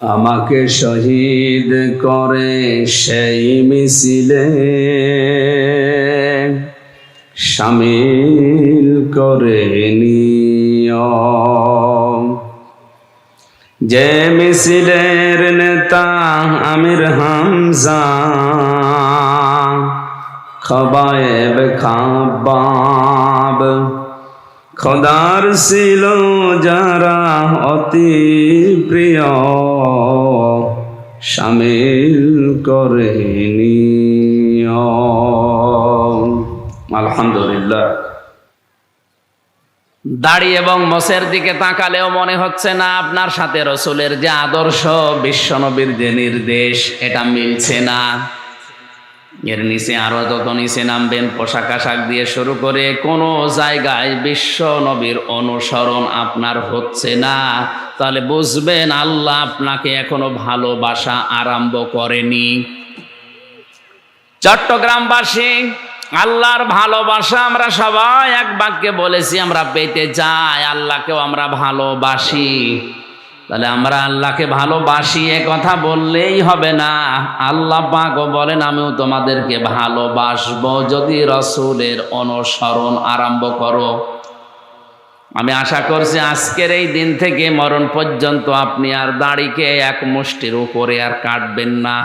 আমাকে শহীদ করে সেই মিছিলে শামিল করে নিও। যে মিছিলের নেতা আমির হামজা, খবায়েব খাব্বাব, খোদার ছিল যারা অতি প্রিয়, শামিল করে নিও। আলহামদুলিল্লাহ। দাড়ি এবং মোছের দিকে তাকালেও মনে হচ্ছে না আপনার সাথে রসুলের যে আদর্শ, বিশ্বনবীর যে নির্দেশ, এটা মিলছে না। এর নিচে আরো যত নিচে নামবেন, পোশাক আশাক দিয়ে শুরু করে কোনো জায়গায় বিশ্ব নবীর অনুসরণ আপনার হচ্ছে না, তাহলে বুঝবেন আল্লাহ আপনাকে এখনো ভালোবাসা আরম্ভ করেনি। চট্টগ্রামবাসী, আল্লাহর ভালোবাসা আমরা সবাই এক বাক্যে বলেছি আমরা পেতে চাই, আল্লাহকেও আমরা ভালোবাসি। তাহলে আমরা আল্লাহকে ভালোবাসি এ কথা বললেই হবে না, আল্লাহ পাকও বলেন আমিও তোমাদেরকে ভালোবাসবো যদি রসুলের অনুসরণ আরম্ভ করো। আমি আশা করছি আজকের এই দিন থেকে মরণ পর্যন্ত আপনি আর দাড়িকে এক মুষ্টির উপরে আর কাটবেন না।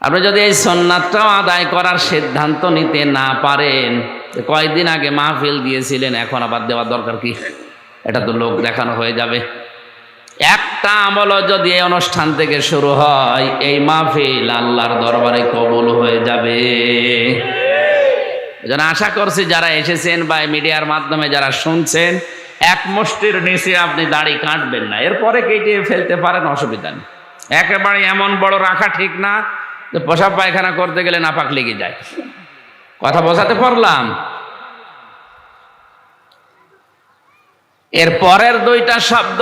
আপনি যদি এই সুন্নাতটাও আদায় করার সিদ্ধান্ত নিতে না পারেন, কয়েকদিন আগে মাহফিল দিয়েছিলেন, এখন আবার দেওয়ার দরকার কি? এটা তো লোক দেখানো হয়ে যাবে। একটা আমলও যদি এই অনুষ্ঠান থেকে শুরু হয়, এই মাহফিল আল্লাহর দরবারে কবুল হয়ে যাবে। এজন্য আশা করছি যারা এসেছেন বা মিডিয়ার মাধ্যমে যারা শুনছেন, এক মুষ্টির নিচে আপনি দাড়ি কাটবেন না, এরপরে কেটে ফেলতে পারেন, অসুবিধা নেই। একেবারে এমন বড় রাখা ঠিক না যে পেশাব পায়খানা করতে গেলে নাপাক লেগে যায়। কথা বোঝাতে পারলাম? এর পরের দুইটা শব্দ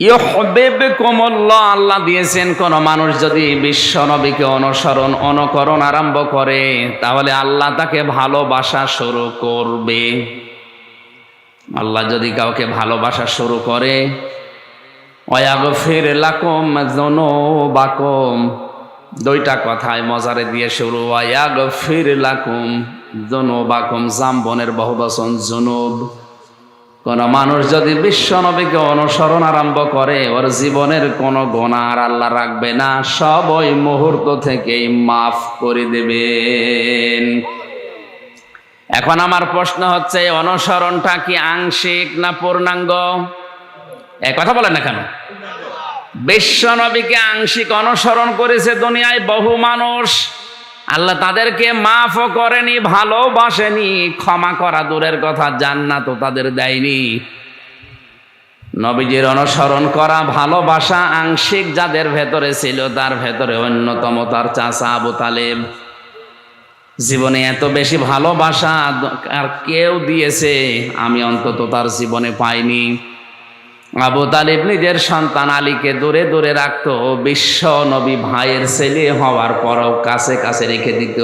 ইউহিব্বুকুমুল্লাহ, আল্লাহ দিয়েছেন কোন মানুষ যদি বিশ্ব নবীকে অনুকরণ আরম্ভ করে, তাহলে আল্লাহ তাকে ভালোবাসা শুরু করবে। আল্লাহ যদি কাউকে ভালোবাসা শুরু করে, ওয়াগফির লাকুম যুনুবাকুম, দুইটা কথায় মজারে দিয়ে শুরু, ওয়াগফির লাকুম যুনুবাকুম, জামবনের বহুবচন যুনুব। কোন মানুষ যদি বিশ্ব নবীকে অনুসরণ আরম্ভ করে, ওর জীবনের কোনো গুনাহ আর আল্লাহ রাখবে না, সব ওই মুহূর্ত থেকেই মাফ করে দেবেন। এখন আমার প্রশ্ন হচ্ছে, অনুসরণটা কি আংশিক না পূর্ণাঙ্গ? কথা বলেন না কেন? বিশ্ব নবীকে আংশিক অনুসরণ করেছে দুনিয়ায় বহু মানুষ, আল্লাহ তাদেরকে মাফও করেনি, ভালোবাসেনি, ক্ষমা করা দূরের কথা, জান্নাতও তাদের দেয়নি। নবীজির অনুসরণ করা ভালোবাসা আংশিক যাদের ভেতরে ছিল, তার ভেতরে অন্যতম তার চাচা আবু তালেব। জীবনে এত বেশি ভালোবাসা আর কেউ দিয়েছে আমি অন্তত তার জীবনে পাইনি। আবু তালেব নিজের সন্তান আলীকে দূরে দূরে রাখতো, বিশ্ব নবী ভাইয়ের ছেলে হওয়ার পরও কাছে কাছে রেখে দিত।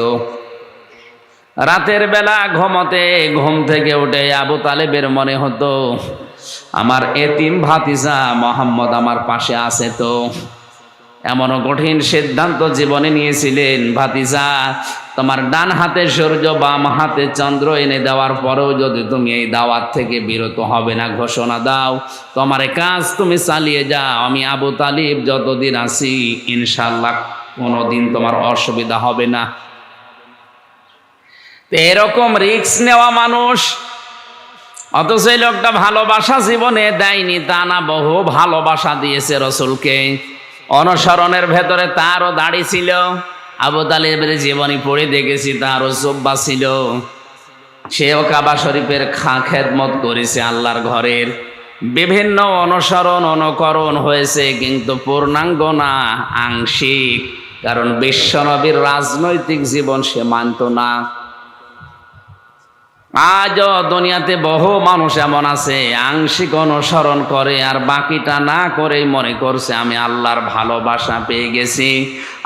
রাতের বেলা ঘুমোতে ঘুম থেকে উঠে আবু তালেবের মনে হতো আমার এতিম ভাতিজা মোহাম্মদ আমার পাশে আছে। তো এমনও কঠিন সিদ্ধান্ত জীবনে নিয়েছিলেন, ভাতিজা তোমার ডান হাতে সূর্য বাম হাতে চন্দ্র এনে দেওয়ার পরেও যদি তুমি এই দাওয়াত থেকে বিরত হবে না ঘোষণা দাও, তোমার কাজ তুমি চালিয়ে যাও, আমি আবু তালিব যতদিন আছি ইনশাআল্লাহ কোনোদিন তোমার অসুবিধা হবে না। তো এরকম রিস্ক নেওয়া মানুষ, অথচ এই লোকটা ভালোবাসা জীবনে দেয়নি তা না, বহু ভালোবাসা দিয়েছে রসুলকে। অনুসরণের ভেতরে তারও দাড়ি ছিল, আবু তালেবের জীবনী পড়ে দেখেছি তারও জুব্বা ছিল, সেও কাবা শরীফের খেদমত করেছে, আল্লাহর ঘরের বিভিন্ন অনুসরণ অনুকরণ হয়েছে, কিন্তু পূর্ণাঙ্গ না, আংশিক। কারণ বিশ্বনবীর রাজনৈতিক জীবন সে মানত না। আজও দুনিয়াতে বহু মানুষ এমন আছে আংশিক অনুসরণ করে আর বাকিটা না করেই মনে করছে আমি আল্লাহর ভালোবাসা পেয়ে গেছি,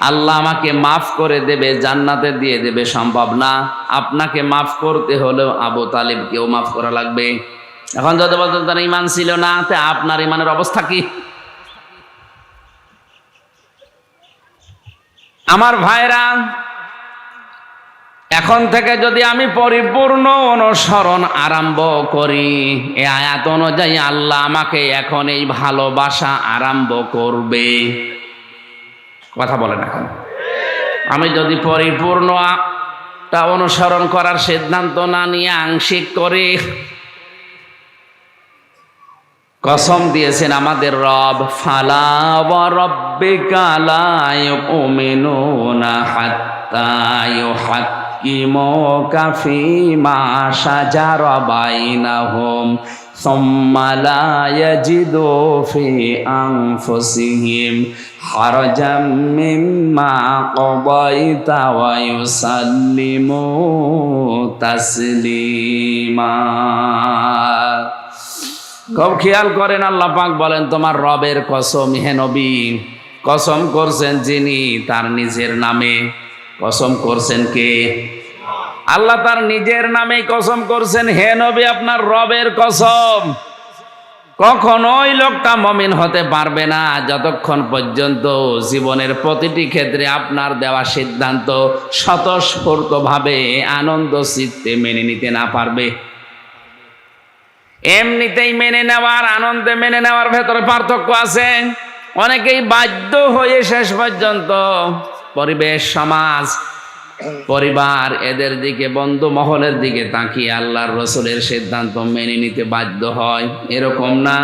আল্লাহ আমাকে মাফ করে দেবে, জান্নাতে দিয়ে দেবে। সম্ভব না। আপনাকে মাফ করতে হলেও আবু তালিবকেও মাফ করা লাগবে। এখন যদি বলতেন তার ইমান ছিল না, তা আপনার ইমানের অবস্থা কি? আমার ভাইরা, এখন থেকে যদি আমি পরিপূর্ণ অনুসরণ আরম্ভ করি, এই আয়াত অনুযায়ী আল্লাহ আমাকে এখন এই ভালোবাসা আরম্ভ করবে। কথা বলেন, এখন আমি যদি পরিপূর্ণ অনুসরণ করার সিদ্ধান্ত না নিয়ে আংশিক করি, কসম দিয়েছেন আমাদের রব, ফালা ওয়া রাব্বিকা লা ইউমিনুনা হাত্তা ইউহাক্কিমুকা ফীমা শাজারা বাইনাহুম সুম্মা লা ইয়াজিদু ফি আনফুসিহিম হারাজাম মিম্মা কাদাইতা ওয়া ইউসাল্লিমু তাসলিমা। খুব খেয়াল করেন, আল্লাহ পাক বলেন, তোমার রবের কসম হে নবী, কসম করছেন যিনি তার নিজের নামে। কসম করছেন কে? আল্লাহ তার নিজের নামে কসম করছেন। হে নবী, আপনার রবের কসম। কখনোই লোকটা মুমিন হতে পারবে না যতক্ষণ পর্যন্ত জীবনের প্রতিটি ক্ষেত্রে আপনার দেওয়া সিদ্ধান্ত স্বতঃস্ফূর্তভাবে আনন্দ চিত্তে মেনে নিতে না পারবে। এমনিতেই মেনে নেওয়ার, আনন্দে মেনে নেওয়ার ভেতরে পার্থক্য আছে। অনেকেই বাধ্য হয়ে শেষ পর্যন্ত পরিবেশ, সমাজ, পরিবার, এদের দিকে, বন্ধু মহলের দিকে তাকিয়ে আল্লাহর রসুলের সিদ্ধান্ত মেনে নিতে বাধ্য হয়। এরকম না,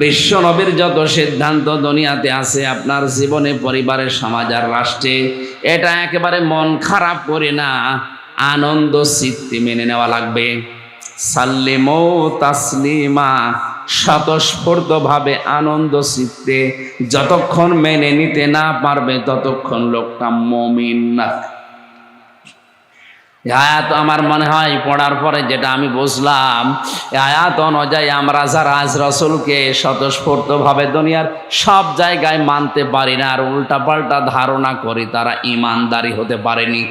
বিশ্ব নবীর যত সিদ্ধান্ত দুনিয়াতে আছে আপনার জীবনে, পরিবারের, সমাজ আর রাষ্ট্রে, এটা একেবারে মন খারাপ করে না, আনন্দ চিত্তে মেনে নেওয়া লাগবে। সাল্লিমু তাসলিমা, স্বতঃস্ফূর্তভাবে আনন্দ চিত্তে যতক্ষণ মেনে নিতে না পারবে ততক্ষণ লোকটা মুমিন না। আয়াত আমার মনে হয় পড়ার পরে যেটা আমি বুঝলাম, আয়াত অনুযায়ী আমরা যারা আজ রসুলকে স্বতঃস্ফূর্তভাবে দুনিয়ার সব জায়গায় মানতে পারি না আর উল্টাপাল্টা ধারণা করি, তারা ঈমানদারি হতে পারেনি।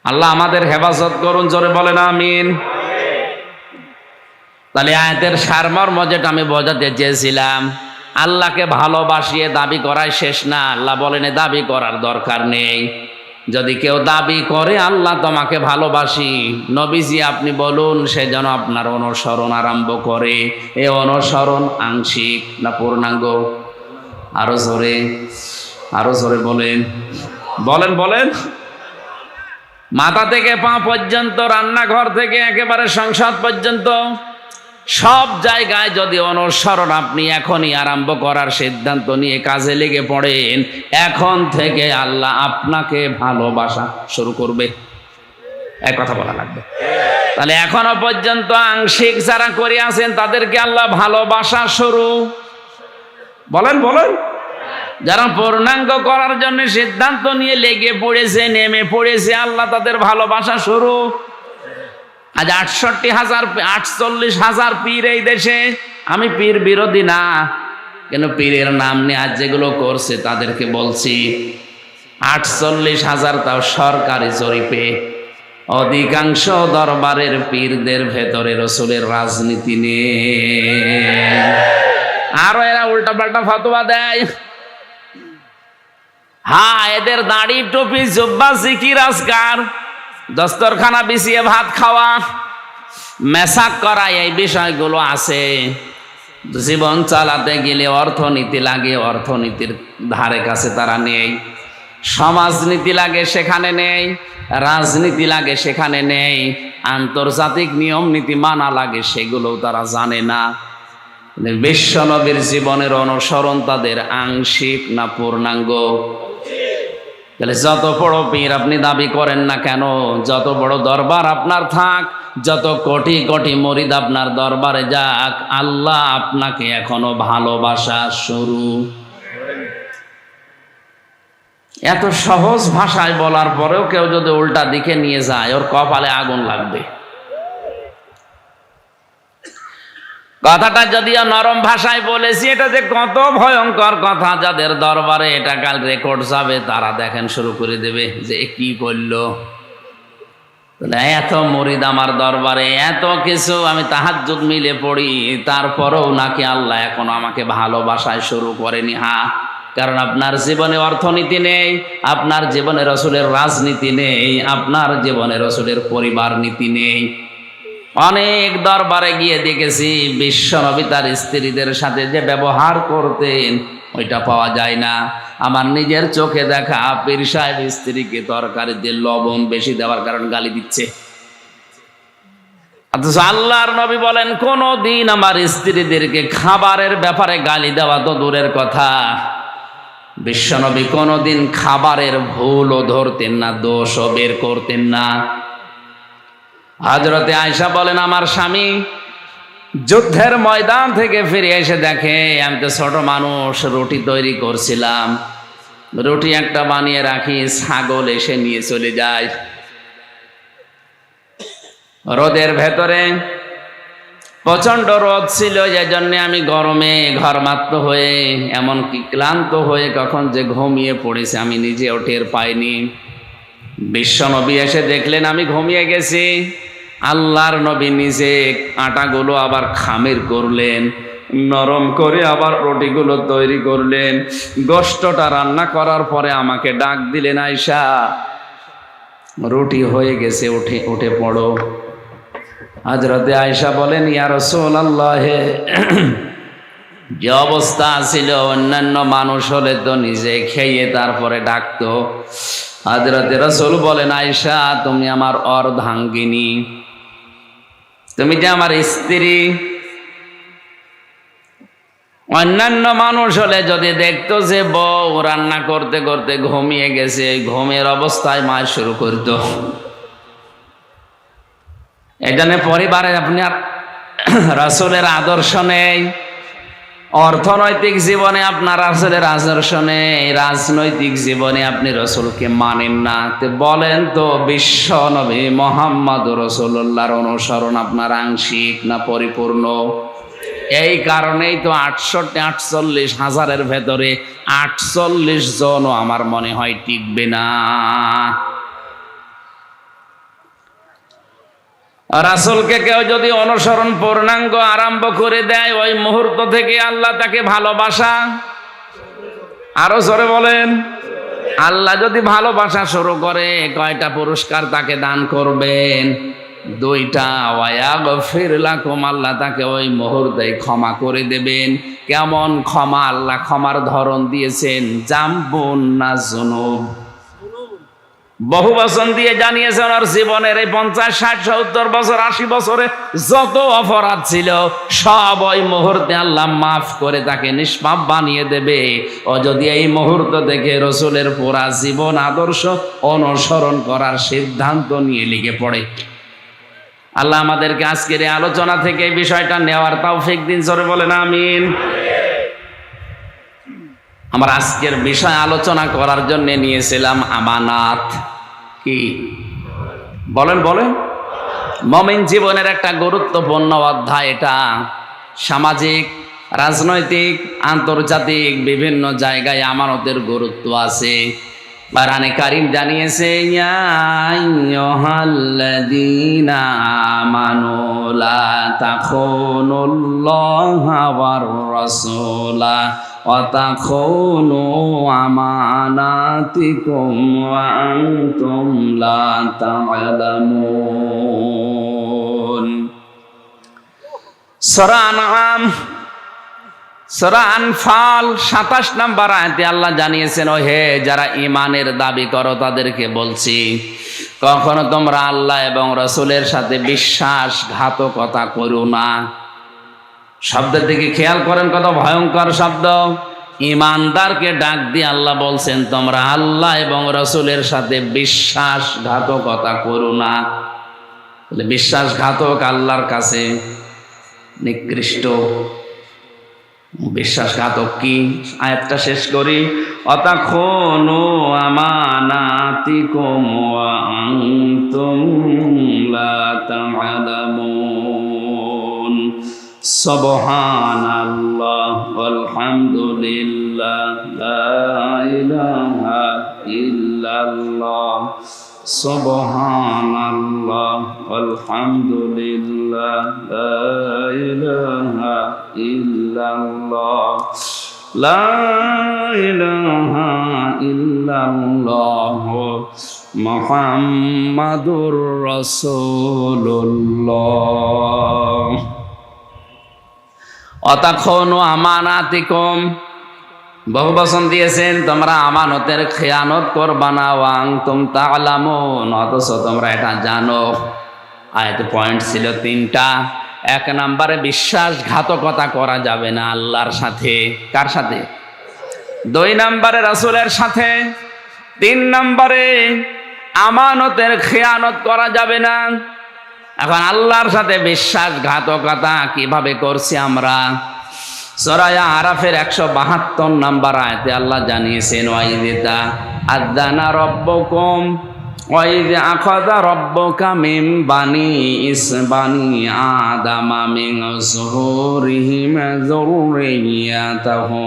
আল্লাহ আমাদের হেফাজত করুন, জোরে বলেন আমিন। তাহলে আয়াতের সারমর্ম যেটা আমি বোঝাতে চেয়েছিলাম, আল্লাহকে ভালোবাসিয়ে দাবি করাই শেষ না। আল্লাহ বলেন দাবি করার দরকার নেই। যদি কেউ দাবি করে আল্লাহ তোমাকে ভালোবাসি, নবীজি আপনি বলুন সে যেন আপনার অনুসরণ আরম্ভ করে। এ অনুসরণ আংশিক না পূর্ণাঙ্গ? আরো জোরে, আরো জোরে বলেন, বলেন বলেন। মাথা থেকে পা পর্যন্ত, রান্নাঘর থেকে একেবারে সংসদ পর্যন্ত সব জায়গায় যদি অনুসরণ আপনি এখনই আরম্ভ করার সিদ্ধান্ত নিয়ে কাজে লেগে পড়েন, এখন থেকে আল্লাহ আপনাকে ভালোবাসা শুরু করবে। এক কথা বলা লাগবে। তাহলে এখনো পর্যন্ত আংশিক যারা করে আছেন তাদেরকে আল্লাহ ভালোবাসা শুরু, বলেন বলেন। যারা পূর্ণাঙ্গ করার জন্য সিদ্ধান্ত নিয়ে লেগে পড়েছে, নেমে পড়েছে, আল্লাহ তাদের ভালোবাসা শুরু। আজ 48,000 পীর এই দেশে। আমি পীর বিরোধী না, কেন পীরের নাম নিয়ে আজ যেগুলো করছে তাদেরকে বলছি। 48,000, তাও সরকারি জরিপে। অধিকাংশ দরবারের পীরদের ভেতরে রসুলের রাজনীতি নেই, আরো এরা উল্টাপাল্টা ফতোয়া দেয়। হ্যাঁ, এদের দাড়ি, টুপি, জুব্বা, জিকির, আজকার, দস্তরখানা বিছিয়ে ভাত খাওয়া, মেসাক করা, এই বিষয়গুলো আছে। জীবন চালাতে গেলে অর্থনীতি লাগে, অর্থনীতির ধারে কাছে তারা নেই। সমাজনীতি লাগে, সেখানে নেই। রাজনীতি লাগে, সেখানে নেই। আন্তর্জাতিক নিয়ম নীতি মানা লাগে, সেগুলোও তারা জানে না। বিশ্ব নবীর জীবনের অনুসরণ তাদের আংশিক না পূর্ণাঙ্গ? তাহলে যত বড় পীর আপনি দাবি করেন না কেন, যত বড় দরবার আপনার থাক, যত কোটি কোটি মুরিদ আপনার দরবারে যাক, আল্লাহ আপনাকে এখনো ভালোবাসা শুরু। এত সহজ ভাষায় বলার পরেও কেউ যদি উল্টা দিকে নিয়ে যায়, ওর কপালে আগুন লাগবে। কথাটা যদিও নরম ভাষায় বলেছি, এটা যে কত ভয়ঙ্কর কথা, যাদের দরবারে এটা কাল রেকর্ড যাবে তারা দেখেন শুরু করে দেবে যে কি করলো। এত মুরিদ আমার দরবারে, এত কিছু, আমি তাহাজ্জুদ মিলে পড়ি, তারপরেও নাকি আল্লাহ এখনো আমাকে ভালোবাসায় শুরু করেনি। হ্যাঁ, কারণ আপনার জীবনে অর্থনীতি নেই, আপনার জীবনে রসুলের রাজনীতি নেই, আপনার জীবনে রসুলের পরিবার নীতি নেই। অনেক দরবারে গিয়ে দেখেছি বিশ্বনবী তার স্ত্রীদের সাথে যে ব্যবহার করতেন ওইটা পাওয়া যায় না। আমার নিজের চোখে দেখা পীর সাহেব স্ত্রীকে তরকারিতে লবণ বেশি দেওয়ার কারণে গালি দিচ্ছে। অথচ আল্লাহর নবী বলেন কোন দিন আমার স্ত্রীদেরকে খাবারের ব্যাপারে গালি দেওয়া তো দূরের কথা, বিশ্বনবী কোনদিন খাবারের ভুলও ধরতেন না, দোষও বের করতেন না। হযরতে আয়েশা বলেন আমার স্বামী যুদ্ধের ময়দান থেকে ফিরে এসে দেখে আমি তো ছোট মানুষ, রুটি তৈরি করছিলাম, রুটি একটা বানিয়ে রাখি, ছাগল এসে নিয়ে চলে যায়। রোদের ভেতরে প্রচন্ড রোদ ছিল, এই জন্য আমি গরমে ঘরমাত্ম হয়ে এমনকি ক্লান্ত হয়ে কখন যে ঘুমিয়ে পড়েছে আমি নিজেও টের পাইনি। বিশ্বনবী এসে দেখলেন আমি ঘুমিয়ে গেছি। আল্লাহর নবী নিজে আটাগুলো আবার খামির করলেন, নরম করে আবার রুটিগুলো তৈরি করলেন। গোশতটা রান্না করার পরে আমাকে ডাক দিলেন, আয়েশা রুটি হয়ে গেছে, উঠে উঠে পড়ো। হযরতে আয়েশা বলেন ইয়া রাসূলুল্লাহ, যে অবস্থা ছিল অন্যান্য মানুষ হলে তো নিজে খেয়ে তারপরে ডাকতো। হযরতে রাসূল বলেন আয়েশা তুমি আমার অর্ধাঙ্গিনী, তুমি যে আমার স্ত্রী। অন্যান্য মানুষ হলে যদি দেখতো যে বউ রান্না করতে করতে ঘুমিয়ে গেছে, ঘুমের অবস্থায় মায় শুরু করত। এই জন্য পরিবারে আপনার রাসূলের আদর্শ নেই, অর্থনৈতিক জীবনে আপনার রাসূলের আদর্শ নেই, রাজনৈতিক জীবনে আপনি রাসূলকে মানেন না। তো বলেন তো বিশ্ব নবী মুহাম্মদ রাসূলুল্লাহর অনুসরণ আপনার আংশিক না পরিপূর্ণ? এই কারণেই তো 48 হাজারের ভেতরে 48 জনও আমার মনে হয় টিকবে না। রাসূলকে কেউ যদি অনুসরণ পূর্ণাঙ্গ আরম্ভ করে দেয়, ওই মুহূর্ত থেকে আল্লাহ তাকে ভালোবাসা, আরো জোরে বলেন, আল্লাহ যদি ভালোবাসা শুরু করে কয়টা পুরস্কার তাকে দান করবেন? 2টা। ওয়ায়াগফির লাকুম, আল্লাহ তাকে ওই মুহূর্তে ক্ষমা করে দেবেন। কেমন ক্ষমা? আল্লাহ ক্ষমার ধরন দিয়েছেন জামবুন না যুনুব। বহু বচন দিয়ে জানিয়েছে ওনার জীবনের এই 50, 60, 70 বছর, 80 বছরে যত অপরাধ ছিল সব ওই মুহূর্তে আল্লাহ মাফ করে তাকে নিষ্পাপ বানিয়ে দেবে। ও যদি এই মুহূর্ত থেকে রসুলের পুরা জীবন আদর্শ অনুসরণ করার সিদ্ধান্ত নিয়ে লিখে পড়ে। আল্লাহ আমাদেরকে আজকের এই আলোচনা থেকে এই বিষয়টা নেওয়ার তৌফিক দিন, জোরে বলেন আমিন। আমার আজকের বিষয় আলোচনা করার জন্য নিয়েছিলাম আমানাত। কি বলেন বলেন? মুমিন জীবনের একটা গুরুত্বপূর্ণ অধ্যায় এটা। সামাজিক, রাজনৈতিক, আন্তর্জাতিক বিভিন্ন জায়গায় আমানতের গুরুত্ব আছে। কোরআনে কারীম জানিয়েছে ইয়া আইয়ুহাল্লাযীনা আমানু লা তাখুনুল্লাহা ওয়ার রাসূলা ওয়া তাখুনু আমানাতিকুম ওয়া আনতুম লা তা'লামুন। সূরা আনআম, সূরা আনফাল 27 নম্বর আয়াতে আল্লাহ জানিয়েছেন, ও হে যারা ঈমানের দাবি করো তাদেরকে বলছি কখনো তোমরা আল্লাহ এবং রাসূলের সাথে বিশ্বাসঘাতকতা করো না। শব্দের দিকে খেয়াল করেন, কত ভয়ঙ্কর শব্দ। ঈমানদারকে ডাক দিয়ে আল্লাহ বলছেন তোমরা আল্লাহ এবং রাসূলের সাথে বিশ্বাসঘাতকতা করো না। তাহলে বিশ্বাসঘাতক আল্লাহর কাছে নিকৃষ্ট। বিশ্বাসঘাতক কি? আয়াতটা শেষ করি, অতাখুনু আমানাতিকুম ওয়া আনতুম লা তা'লামুন। সুবহানাল্লাহ ওয়ালহামদুলিল্লাহ লা ইলাহা ইল্লাল্লাহ সুবহানাল্লাহ আলহামদুলিল্লাহ লা ইলাহা ইল্লাল্লাহ লা ইলাহা ইল্লাল্লাহ মুহাম্মাদুর রাসূলুল্লাহ। অতাখনু আমানাতিকুম, বহু বচন দিয়েছেন তোমরা আমানতের খেয়ানত করবা না, ওয়াং তুম তা'লামুন, অথচ তোমরা এটা জানো। আয়াতে পয়েন্ট ছিল তিনটা। এক নম্বরে বিশ্বাসঘাতকতা করা যাবে না আল্লাহর সাথে। কার সাথে? 2 নম্বরে রাসূলের সাথে। 3 নম্বরে আমানতের খেয়ানত করা যাবে না। এখন আল্লাহর সাথে বিশ্বাসঘাতকতা কিভাবে করছি আমরা? সূরা আরাফের 172 নম্বর আয়াতে আল্লাহ জানিয়েছেন, ওয়াইযা আযানা রাব্বুকুম ওয়াইযা আখাযা রাব্বুকা মিন বানি আদামা মিন যুহুরিহিম যুররিয়াতাহুম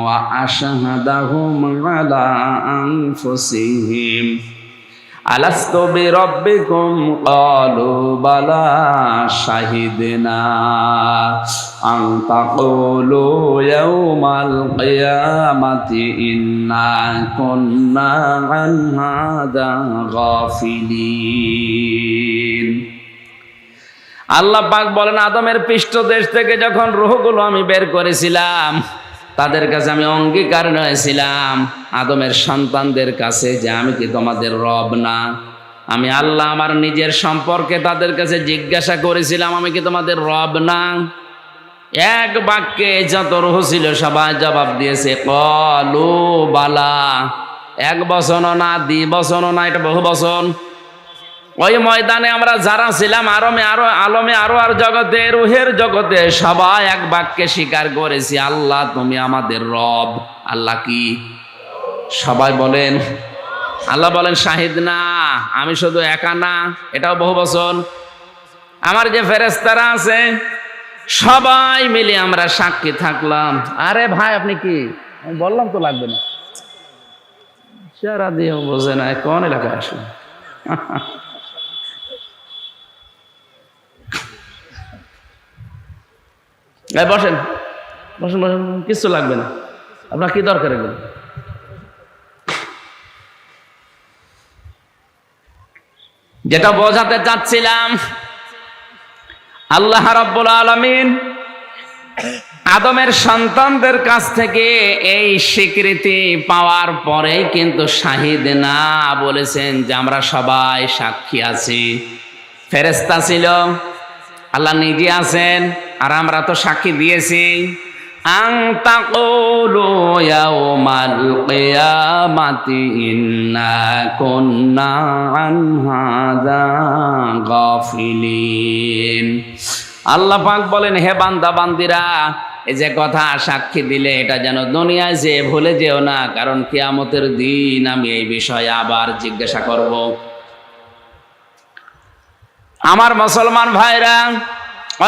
ওয়া আশহাদাহুম আলা আনফুসিহিম আলাস্তু বিরাব্বিকুম ক্বালু বালা শাহিদনা আন তাকুলু ইয়াওমাল কিয়ামাতি ইন্না কুন্না আন হাদা গাফিলিন। আল্লাহ পাক বলেন, আদমের পৃষ্ঠদেশ থেকে যখন রূহগুলো আমি বের করেছিলাম, তাদের কাছে আমি অঙ্গীকার নিয়েছিলাম, আদমের সন্তানদের কাছে, যে আমি কি তোমাদের রব না? আমি আল্লাহ আমার নিজের সম্পর্কে তাদের কাছে জিজ্ঞাসা করেছিলাম, আমি কি তোমাদের রব না? এক বাক্যে যত রূহ ছিল সবাই জবাব দিয়েছে ক্বালু বালা। এক বচনও না, 2 বচনও না, এটা বহু বচন। ওই ময়দানে আমরা যারা ছিলাম আলমে আর জগতে, রুহের জগতে, সবাই এক বাক্যে স্বীকার করেছি, আল্লাহ তুমি আমাদের রব। আল্লাহ কি? সবাই বলেন। আল্লাহ বলেন শাহিদ না, আমি শুধু একা না, এটাও বহু বচন। আমার যে ফেরেশতারা আছে সবাই মিলে আমরা সাক্ষী থাকলাম। আরে ভাই আপনি কি? আমি বললাম তো লাগবে না, সারা দিয়ে বোঝে না কোন এলাকায় আসলে। বসেন বসেন বসেন, কিছু লাগবে না, আপনার কি দরকার এগুলো? যেটা বোঝাতে চাচ্ছিলাম, আল্লাহ রাব্বুল আলামিন আদমের সন্তানদের কাছ থেকে এই স্বীকৃতি পাওয়ার পরেই কিন্তু শাহিদ না বলেছেন, যে আমরা সবাই সাক্ষী আছি। ফেরেশতা ছিল, আল্লাহ নিজে আছেন, আর আমরা তো সাক্ষী দিয়েছি। আন তাকুলু ইয়াওমাল কিয়ামাতি ইন্না কুন্না আন হাযা গাফিলিন। আল্লাহ পাক বলেন, হে বান্দা বান্দিরা, এই যে কথা সাক্ষী দিলে এটা যেন দুনিয়ায় যে ভুলে যেও না, কারণ কিয়ামতের দিন আমি এই বিষয়ে আবার জিজ্ঞাসা করব। আমার মুসলমান ভাইরা,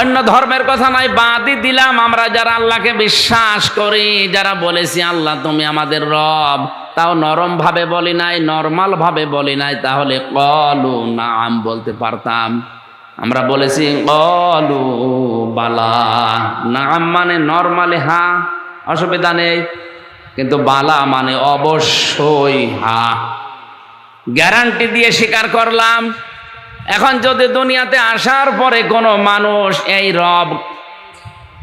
অন্য ধর্মের কথা নাই, বাদই দিলাম, আমরা যারা আল্লাহকে বিশ্বাস করি, যারা বলেছি আল্লাহ তুমি আমাদের রব, তাও নরম ভাবে বলি নাই, নরমাল ভাবে বলি নাই, তাহলে ক্বালু নাম বলতে পারতাম। আমরা বলেছি ক্বালু বালা। নাম মানে নরমালি হ্যাঁ, অসুবিধা নেই, কিন্তু বালা মানে অবশ্যই হ্যাঁ, গ্যারান্টি দিয়ে স্বীকার করলাম। এখন যদি দুনিয়াতে আসার পরে কোনো মানুষ এই রব,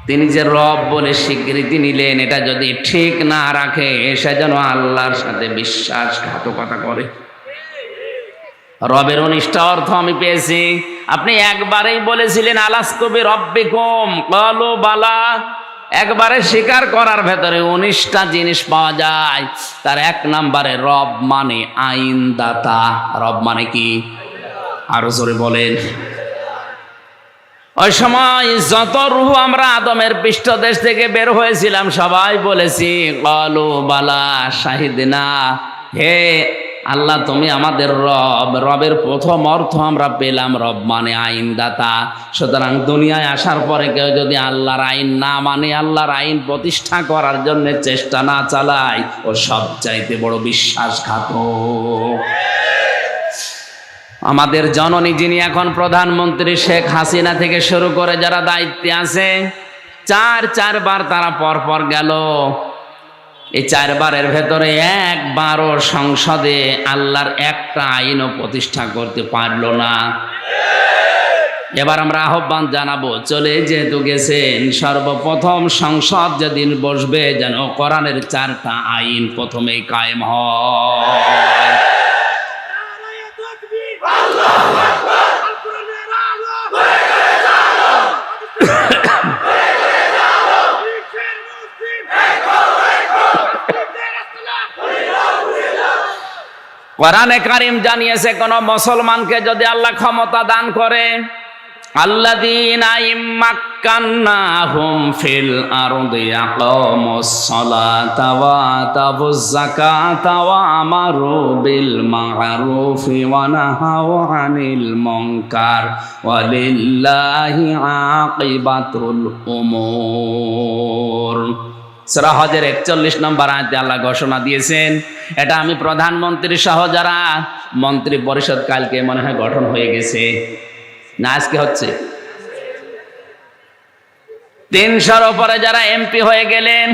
তিনি যে রব বলে স্বীকৃতি নিলেন, এটা যদি ঠিক না রাখে, সে যেন আল্লাহর সাথে বিশ্বাসঘাতকতা করে। রবের 19টা অর্থ আমি পেয়েছি। আপনি একবারেই বলেছিলেন আলাস্তু বিরাব্বিকুম ক্বালু বালা, একবারে স্বীকার করার ভেতরে 19টা জিনিস পাওয়া যায়। তার 1 নম্বরে রব মানে আইনদাতা। রব মানে কি? আরো জোরে বলেন। ওই সময় যত রূহ আমরা আদমের পৃষ্ঠদেশ থেকে বের হয়েছিলাম, সবাই বলেছি ক্বালু বালা শাহিদনা, হে আল্লাহ তুমি আমাদের রব। রবের প্রথম অর্থ আমরা পেলাম, রব মানে আইনদাতা। সুতরাং দুনিয়ায় আসার পরে কেউ যদি আল্লাহর আইন না মানে, আল্লাহর আইন প্রতিষ্ঠা করার জন্য চেষ্টা না চালায়, ও সবচাইতে বড় বিশ্বাসঘাতক। আমাদের জননী যিনি এখন প্রধানমন্ত্রী শেখ হাসিনা থেকে শুরু করে যারা দায়িত্বে আছে, চারবার তারা পর গেল। এই 4 বারের ভেতরে একবারও সংসদে আল্লাহর একটা আইনও প্রতিষ্ঠা করতে পারলো না। এবার আমরা আহ্বান জানাবো, চলে যেহেতু গেছেন, সর্বপ্রথম সংসদ যেদিন বসবে যেন কোরআনের 4টা আইন প্রথমেই কায়েম হয়। কোরআনে কারীম জানিয়েছে কোন মুসলমানকে যদি আল্লাহ ক্ষমতা দান করে, আল্লাযীনা ইম্মাক্কান্নাহুম ফিল আরদি ইয়াকামুস সালাতা ওয়া আতাবুজ যাকাতা ওয়া আমারু বিল মা'রুফি ওয়া নাহাউ আনিল মুনকার ওয়ালিল্লাহি আকিবাতুল উমুর। সূরা হজের 41 নম্বর আয়াতে আল্লাহ ঘোষণা দিয়েছেন, এটা আমি প্রধানমন্ত্রী সহ যারা মন্ত্রী পরিষদ কালকে মনে হয় গঠন হয়ে গেছে না, আজকে হচ্ছে, 300-র উপরে যারা এমপি হয়ে গেলেন,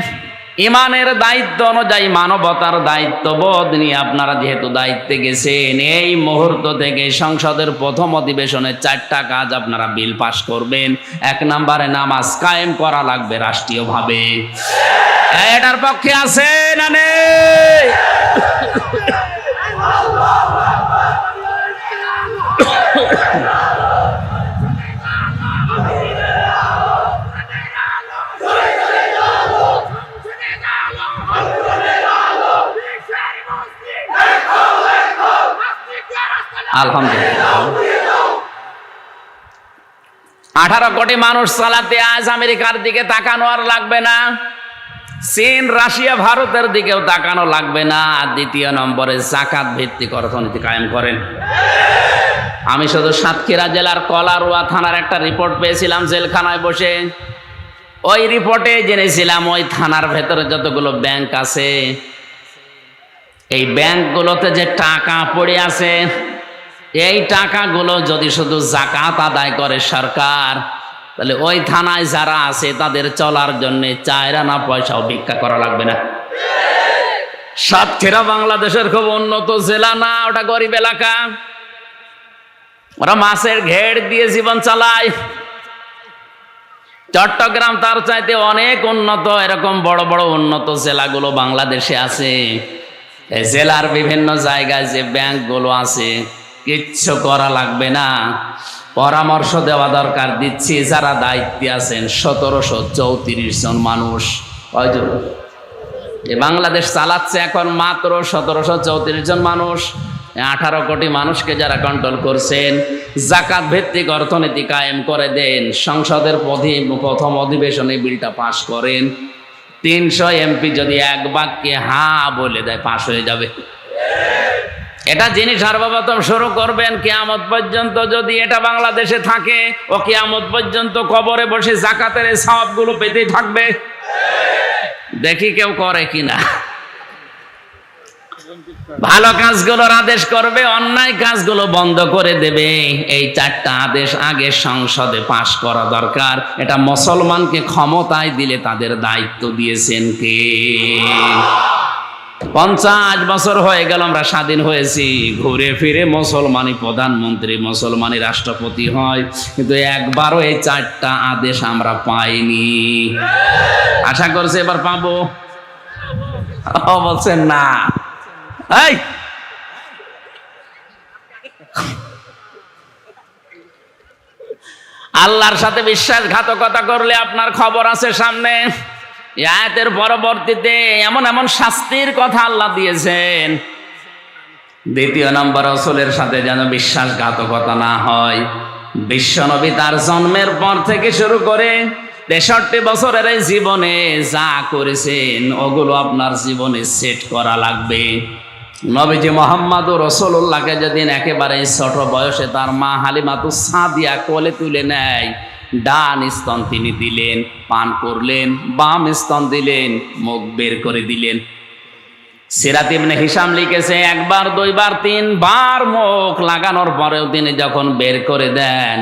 ইমানের দায়িত্ব অনুযায়ী মানবতার দায়িত্ববোধ নিয়ে আপনারা যেহেতু দায়িত্বে গেছেন, এই মুহূর্ত থেকে সংসদের প্রথম অধিবেশনে 4টা কাজ আপনারা বিল পাশ করবেন। 1 নম্বরে নামাজ কায়েম করা লাগবে রাষ্ট্রীয়ভাবে। এটার পক্ষে আছে না নেই? আলহামদুলিল্লাহ। 18 কোটি মানুষ চালাতে আজ আমেরিকার দিকে তাকানো আর লাগবে না, চীন, রাশিয়া, ভারতের দিকেও তাকানো লাগবে না। 2 নম্বরে যাকাত ভিত্তিক অর্থনীতি কায়েম করেন। আমি শুধু সাতক্ষীরা জেলার কলারোয়া থানার একটা রিপোর্ট পেয়েছিলাম জেলখানায় বসে। ওই রিপোর্টে জেনেছিলাম ওই থানার ভেতরে যতগুলো ব্যাংক আছে, এই ব্যাংকগুলোতে যে টাকা পড়ে আছে, এই টাকাগুলো যদি শুধু যাকাত আদায় করে সরকার, তাহলে ওই থানায় যারা আছে তাদের চলার জন্য 4 আনা পয়সাও ভিক্ষা করা লাগবে না। সাতক্ষীরা বাংলাদেশের খুব উন্নত জেলা না, ওটা গরিব এলাকা। ওরা মাছের ঘেড় দিয়ে জীবন চালায়। চট্টগ্রাম তার চাইতে অনেক উন্নত। এরকম বড় বড় উন্নত জেলাগুলো বাংলাদেশে আছে। এই জেলার বিভিন্ন জায়গায় যে ব্যাংকগুলো আছে, কিচ্ছু করা লাগবে না, পরামর্শ দেওয়া দরকার। দিচ্ছি যারা দায়িত্বে আছেন 1734 জন মানুষ। কয়জন? বাংলাদেশ চালাচ্ছে এখন মাত্র 1734 জন মানুষ। 18 কোটি মানুষকে যারা কন্ট্রোল করছেন, যাকাত ভিত্তিক অর্থনীতি কায়েম করে দেন। সংসদের প্রথম অধিবেশনে বিলটা পাশ করেন। 300 এমপি যদি এক বাক্যে হ্যাঁ বলে দেয়, পাশ হয়ে যাবে। এটা যিনি সর্বপ্রথম শুরু করবেন, কিয়ামত পর্যন্ত যদি এটা বাংলাদেশে থাকে, ও কিয়ামত পর্যন্ত কবরে বসে যাকাতের এই সওয়াবগুলো পেতেই থাকবে। দেখি কেউ করে কিনা। ভালো কাজগুলোর আদেশ করবে, অন্যায় কাজগুলো বন্ধ করে দেবে। এই 4টা আদেশ আগে সংসদে পাশ করা দরকার। এটা মুসলমানকে ক্ষমতায় দিলে তাদের দায়িত্ব দিয়েছেন কে? 50 বছর হয়ে গেল আমরা স্বাধীন হয়েছি, ঘুরে ফিরে মুসলমানই প্রধানমন্ত্রী, মুসলমানই রাষ্ট্রপতি হয়, কিন্তু একবারও এই 4টা আদেশ আমরা পাইনি। আশা করছি এবার পাবো। বলছেন না? এই আল্লাহর সাথে বিশ্বাসঘাতকতা করলে আপনার খবর আছে সামনে। আয়াতের পরবর্তীতে এমন এমন শাস্তির কথা আল্লাহ দিয়েছেন। 2 নম্বর, রাসূলের সাথে যেন বিশ্বাসঘাতকতা না হয়। বিশ্বনবী তার জন্মের পর থেকে শুরু করে 63 বছরের এই জীবনে যা করেছেন, ওগুলো আপনার জীবনে সেট করা লাগবে। নবীজি মুহাম্মদুর রাসূলুল্লাহকে যেদিন একেবারে ছোট বয়সে তার মা হালিমাতুস সাদিয়া কোলে তুলে নেয়, ডান স্তন তিনি দিলেন, পান করলেন, বাম স্তন দিলেন, মুখ বের করে দিলেন। সিরাত ইবনে হিশাম লিখেছে, একবার, দুইবার, তিনবার মুখ লাগানোর পরেও তিনি যখন বের করে দেন,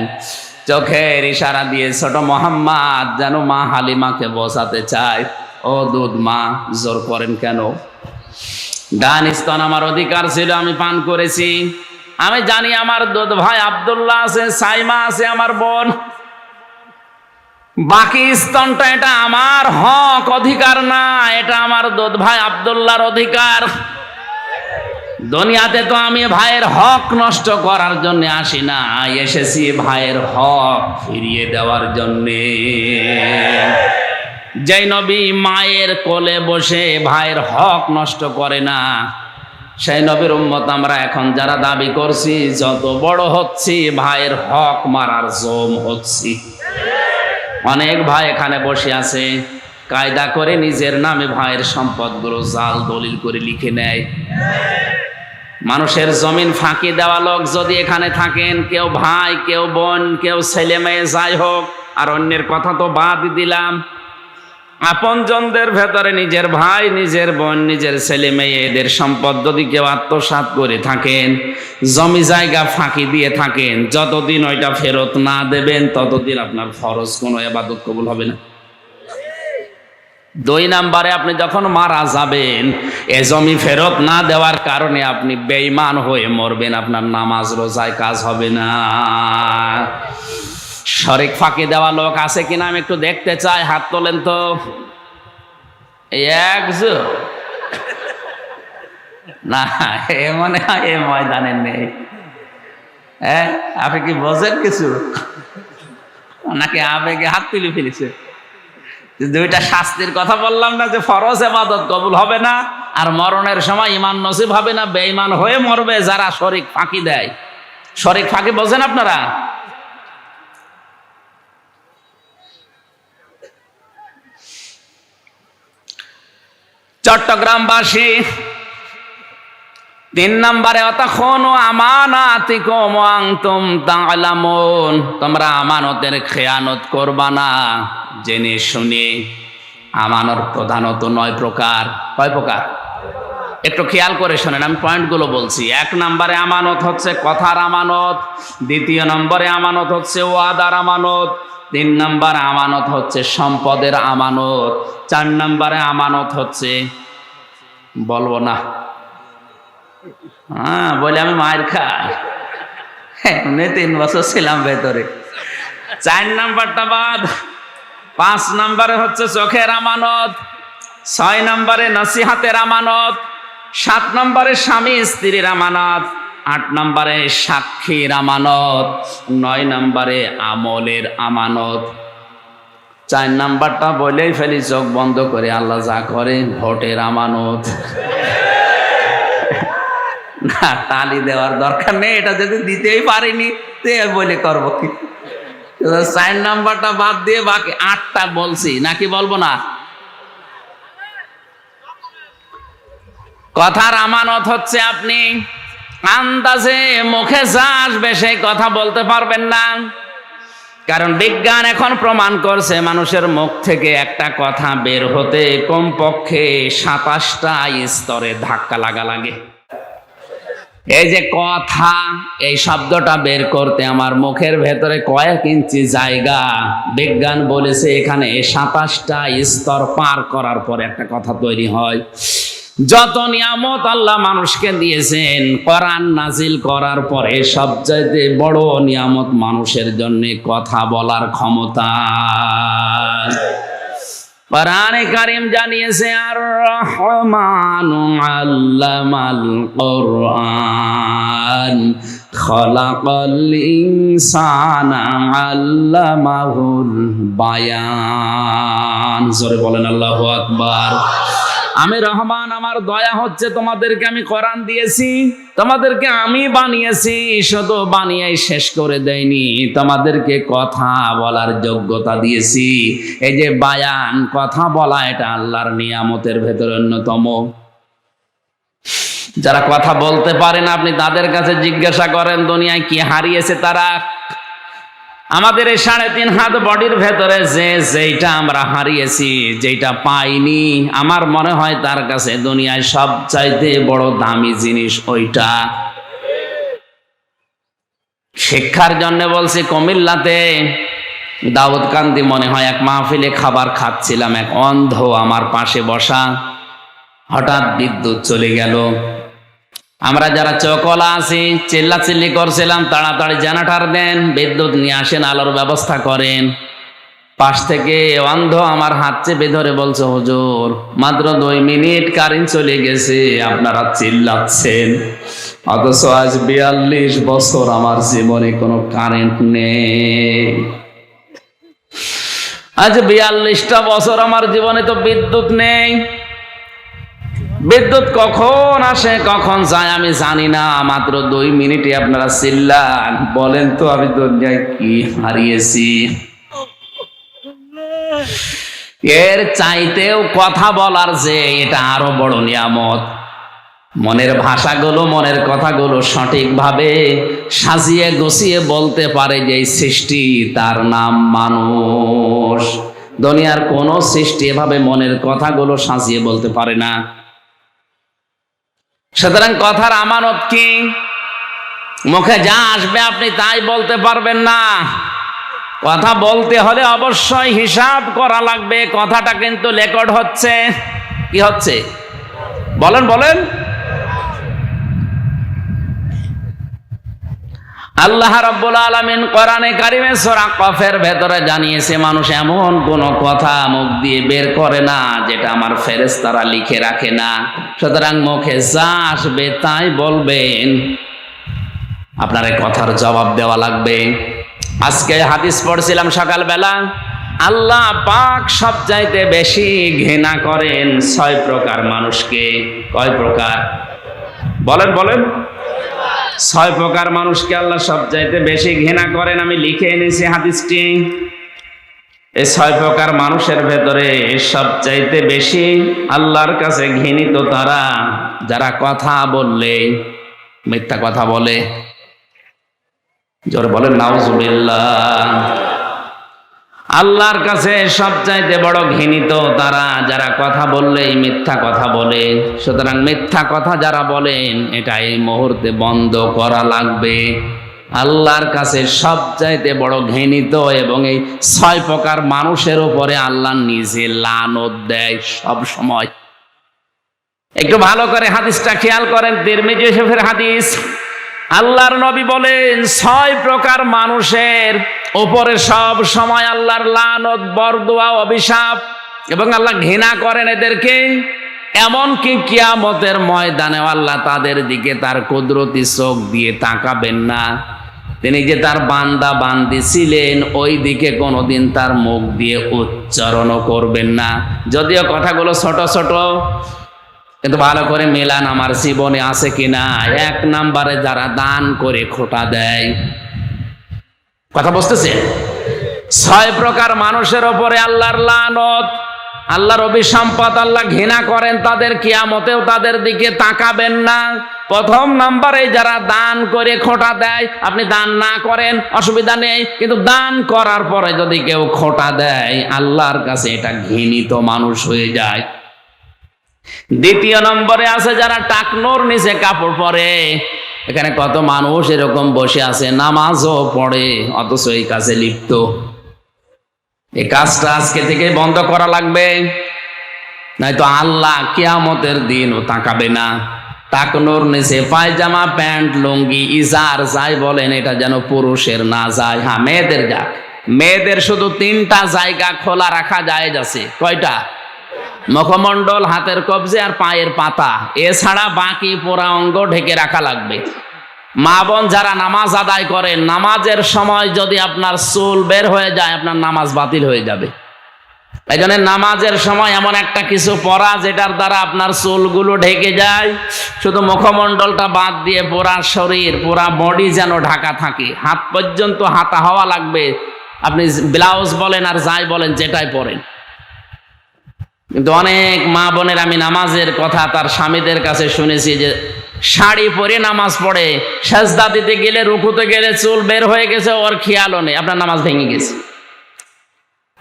চোখের ইশারা দিয়ে ছোট মোহাম্মদ যেন মা হালিমাকে বোঝাতে চায়, ও দুধ মা, জোর করেন কেন? ডান স্তন আমার অধিকার ছিল, আমি পান করেছি। আমি জানি আমার দুধ ভাই আব্দুল্লাহ আছে, সাইমা আছে, আমার বোন, বাকি স্তনটা এটা আমার হক, অধিকার না, এটা আমার দুধ ভাই আব্দুল্লাহর অধিকার। দুনিয়াতে তো আমি ভাইয়ের হক নষ্ট করার জন্য আসি না, এসেছি ভাইয়ের হক ফিরিয়ে দেওয়ার জন্যে। যেই নবী মায়ের কোলে বসে ভাইয়ের হক নষ্ট করে না, সেই নবীর উম্মত আমরা এখন যারা দাবি করছি, যত বড় হচ্ছি ভাইয়ের হক মারার জম হচ্ছি। অনেক ভাই এখানে বসে আছে, কায়দা করে নিজের নামে ভাইয়ের সম্পদগুলো জাল দলিল করে লিখে নেয়। মানুষের জমিন ফাঁকি দেওয়া লোক যদি এখানে থাকেন, কেউ ভাই, কেউ বোন, কেউ ছেলে মেয়ে, যাই হোক, আর অন্যের কথা তো বাদ দিলাম, আপনজনদের ভেতরে নিজের ভাই, নিজের বোন, নিজের ছেলে মেয়ে, এদের সম্পদ যদি কেউ আত্মসাৎ করে থাকেন, জমি জায়গা ফাঁকি দিয়ে থাকেন, যতদিন ওইটা ফেরত না দেবেন ততদিন আপনার ফরজ কোনো ইবাদত কবুল হবে না। 2 নম্বরে, আপনি যখন মারা যাবেন, এ জমি ফেরত না দেওয়ার কারণে আপনি বেঈমান হয়ে মরবেন, আপনার নামাজ রোজায় কাজ হবে না। শরিক ফাঁকি দেওয়া লোক আছে কিনা আমি একটু দেখতে চাই, হাত তোলেন তো। একজন না, এ মনে হয় এ ময়দানে নেই। হ্যাঁ, আপনি কি বোঝেন কিছু, নাকি আবেগে হাত তুলে ফেলেছে? দুইটা শাস্তির কথা বললাম না, যে ফরজ ইবাদত কবুল হবে না, আর মরণের সময় ঈমান নসিব হবে না, বেঈমান হয়ে মরবে যারা শরিক ফাঁকি দেয়। শরিক ফাঁকি বোঝেন আপনারা? চট্টগ্রামবাসী 3 নম্বরে, অতাখুনু আমানাতিকুম ওয়া আনতুম তা'লামুন, তোমরা আমানতের খেয়ানত করবা না জেনে শুনে। আমানত প্রধানত 9 প্রকার। কয় প্রকার? একটু খেয়াল করে শোনেন, আমি পয়েন্টগুলো বলছি। 1 নম্বরে আমানত হচ্ছে কথার আমানত, 2 নম্বরে আমানত হচ্ছে ওয়াদার আমানত, 3 নম্বরে আমানত হচ্ছে সম্পদের আমানত, 4 নম্বরে আমানত হচ্ছে, বলবো না, হ্যাঁ বলে আমি মায়ের খাই, এমনি 3 বছর ছিলাম ভেতরে। 4 নম্বরটা বাদ। 5 নম্বরে হচ্ছে চোখের আমানত, 6 নম্বরে নসিহাতের আমানত, 7 নম্বরে স্বামী স্ত্রীর আমানত, 8 নম্বরে সাক্ষীর আমানত, 9 নম্বরে আমলের আমানত। 4 নাম্বারটা বলেই ফেলি চোখ বন্ধ করে, আল্লাহ যা করে, ভোটের আমানত। না, তালি দেওয়ার দরকার নেই, এটা যদি দিতেই পারিনি বলে করবো কি? 4 নাম্বারটা বাদ দিয়ে বাকি 8টা বলছি, নাকি বলবো না? কথার আমানত হচ্ছে আপনি আন্দাজে মুখে যা আসবে সেই কথা বলতে পারবেন না, কারণ বিজ্ঞান এখন প্রমাণ করছে মানুষের মুখ থেকে একটা কথা বের হতে কমপক্ষে 27টা স্তরে ধাক্কা লাগে। এই যে কথা, এই শব্দটা বের করতে আমার মুখের ভেতরে কয়েক ইঞ্চি জায়গা, বিজ্ঞান বলেছে এখানে 27টা স্তর পার করার পর একটা কথা তৈরি হয়। যত নিয়ামত আল্লাহ মানুষকে দিয়েছেন, কোরআন নাজিল করার পরে সবচাইতে বড় নিয়ামত মানুষের জন্য কথা বলার ক্ষমতা। কোরআনে কারীম জানিয়েছে, আর রহমানু আল্লামাল কোরআন খলাকাল ইনসানা আল্লামাহুল বায়ান। জোরে বলেন আল্লাহু আকবার। আমি রহমান, আমার দয়া হচ্ছে তোমাদেরকে আমি কোরআন দিয়েছি, তোমাদেরকে আমি বানিয়েছি, শুধু বানিয়েই শেষ করে দেয়নি, তোমাদেরকে কথা বলার যোগ্যতা দিয়েছি। এই যে বায়ান, কথা বলা, এটা আল্লাহর নিয়ামতের ভেতরে অন্যতম। যারা কথা বলতে পারে না, আপনি তাদের কাছে জিজ্ঞাসা করেন দুনিয়ায় কি হারিয়েছে তারা। আমাদের এই 3.5 হাত বডির ভেতরে যেইটা আমরা হারিয়েছি, যেইটা পাইনি, আমার মনে হয় তার কাছে দুনিয়ায় সবচাইতে বড় দামি জিনিস ওইটা। শিক্ষার জন্য বলছি, কুমিল্লাতে দাউদকান্দি মনে হয় এক মাহফিলে খাবার খাচ্ছিলাম, এক অন্ধ আমার পাশে বসা, হঠাৎ বিদ্যুৎ চলে গেল। আমরা যারা চকলা আছি চিল্লাচিল্লি করছিলাম, তাড়াতাড়ি জেনারেটর দেন, বিদ্যুৎ নিয়ে আসেন, আলোর ব্যবস্থা করেন। পাশ থেকে অন্ধ আমার হাত চেপে ধরে বলছে, হুজুর মাত্র 2 মিনিট কারেন্ট চলে গেছে, আপনারা চিল্লাচ্ছেন, অথচ আজ 42 বছর আমার জীবনে কোনো কারেন্ট নেই। আজ 42টা বছর আমার জীবনে তো বিদ্যুৎ নেই। বিদ্যুৎ কখন আসে কখন যায় আমি জানি না, মাত্র 2 মিনিটে আপনারা চিল্লান। বলেন তো আমি দুনিয়ায় কি হারিয়েছি? এর চাইতেও কথা বলার যে এটা আরো বড় নিয়ামত। মনের ভাষাগুলো, মনের কথাগুলো সঠিকভাবে সাজিয়ে গুছিয়ে বলতে পারে যে সৃষ্টি, তার নাম মানুষ। দুনিয়ার কোন সৃষ্টি এভাবে মনের কথাগুলো সাজিয়ে বলতে পারে না। সুতরাং কথার আমানত কি? মুখে যা আসবে আপনি তাই বলতে পারবেন না। কথা বলতে হলে অবশ্যই হিসাব করা লাগবে। কথাটা কিন্তু রেকর্ড হচ্ছে। কি হচ্ছে বলেন বলেন? আল্লাহ রাব্বুল আলামিন কোরআনে কারিমে সূরা কফের ভেতরে জানিয়েছে, মানুষ এমন কোন কথা মুখ দিয়ে বের করে না যেটা আমার ফেরেশতারা লিখে রাখে না। সুতরাং মুখে যা আসবে তাই বলবেন, আপনার এই কথার জবাব দেওয়া লাগবে। আজকে হাদিস পড়ছিলাম সকালবেলা, আল্লাহ পাক সবচাইতে বেশি ঘৃণা করেন 6 প্রকার মানুষকে। কয় প্রকার বলেন বলেন? 6 প্রকার মানুষকে আল্লাহ সবচাইতে বেশি ঘৃণা করেন। আমি লিখে এনেছি হাদিসটি। এই 6 প্রকার মানুষের ভেতরে সবচাইতে বেশি আল্লাহর কাছে ঘৃণিত তারা যারা কথা বললে মিথ্যা কথা বলে। জোরে বলেন নাউজুবিল্লাহ। আল্লাহর কাছে সবচাইতে বড় ঘৃণিত তারা যারা কথা বললেই মিথ্যা কথা বলে। সুতরাং মিথ্যা কথা যারা বলেন এটা এই মুহূর্তে বন্ধ করা লাগবে। আল্লাহর কাছে সবচাইতে বড় ঘৃণিত এবং এই 6 প্রকার মানুষের উপরে আল্লাহ নিজে লানত দেয় সব সময়। একটু ভালো করে হাদিসটা খেয়াল করেন, তিরমিজি শরীফের হাদিস। আল্লাহর নবী বলেন 6 প্রকার মানুষের উপরে সব সময় আল্লাহর লানত, বরদোয়া, অভিশাপ, এবং আল্লাহ ঘৃণা করেন এদেরকে। এমনকি কিয়ামতের ময়দানে আল্লাহ তাদের দিকে তার কুদরতি চোখ দিয়ে তাকাবেন না। তিনি যে তার বান্দা বান্দি ছিলেন ওই দিকে কোনোদিন তার মুখ দিয়ে উচ্চারণও করবেন না। যদিও কথাগুলো ছোট ছোট, কিন্তু ভালো করে মেলান আমার জীবনে আছে কিনা। 1 নম্বরে যারা দান করে খোটা দেয়। কথা বুঝতেছে? 6 প্রকার মানুষের উপরে আল্লাহর লানত, আল্লাহর অভিসম্পাত, আল্লাহ ঘৃণা করেন তাদের, কিয়ামতেও তাদের দিকে তাকাবেন না। 1 নম্বরে যারা দান করে খোটা দেয়। আপনি দান না করেন অসুবিধা নেই, কিন্তু দান করার পরে যদি কেউ খোটা দেয় আল্লাহর কাছে এটা ঘৃণিত মানুষ হয়ে যায়। 2 নম্বরে আছে যারা টাকনোর নিচে কাপড় পরে। এখানে কত মানুষ এরকম বসে আছে, নামাজও পড়ে অথচ এই কাজে লিপ্ত। এই কাজটা আজকে থেকে বন্ধ করা লাগবে, নয়তো আল্লাহ কিয়ামতের দিনও তাকাবে না। টাকনোর নিচে পায়জামা, প্যান্ট, লুঙ্গি, ইজার যাই বলেন এটা যেন পুরুষের না যায়। হ্যাঁ, মেয়েদের যাক। মেয়েদের শুধু 3টা জায়গা খোলা রাখা যায় আছে। কয়টা? মুখমণ্ডল, হাতের কবজি আর পায়ের পাতা। এছাড়া বাকি পুরা অঙ্গ ঢেকে রাখা লাগবে। মা বোন যারা নামাজ আদায় করেন, নামাজের সময় যদি আপনার চুল বের হয়ে যায় আপনার নামাজ বাতিল হয়ে যাবে। এই জন্য নামাজের সময় এমন একটা কিছু পরা যেটার দ্বারা আপনার চুলগুলো ঢেকে যায়, শুধু মুখমণ্ডলটা বাদ দিয়ে পুরা শরীর, পুরা বডি যেন ঢাকা থাকে। হাত পর্যন্ত হাতা হওয়া লাগবে। আপনি ব্লাউজ বলেন আর যাই বলেন যেটাই পরেন। কিন্তু অনেক মা বোনের আমি নামাজের কথা তার স্বামীদের কাছে শুনেছি যে শাড়ি পরে নামাজ পড়ে, সাজদা দিতে গেলে রুকুতে গেলে চুল বের হয়ে গেছে, ওর খেয়ালও নেই, আপনার নামাজ ভেঙে গেছে।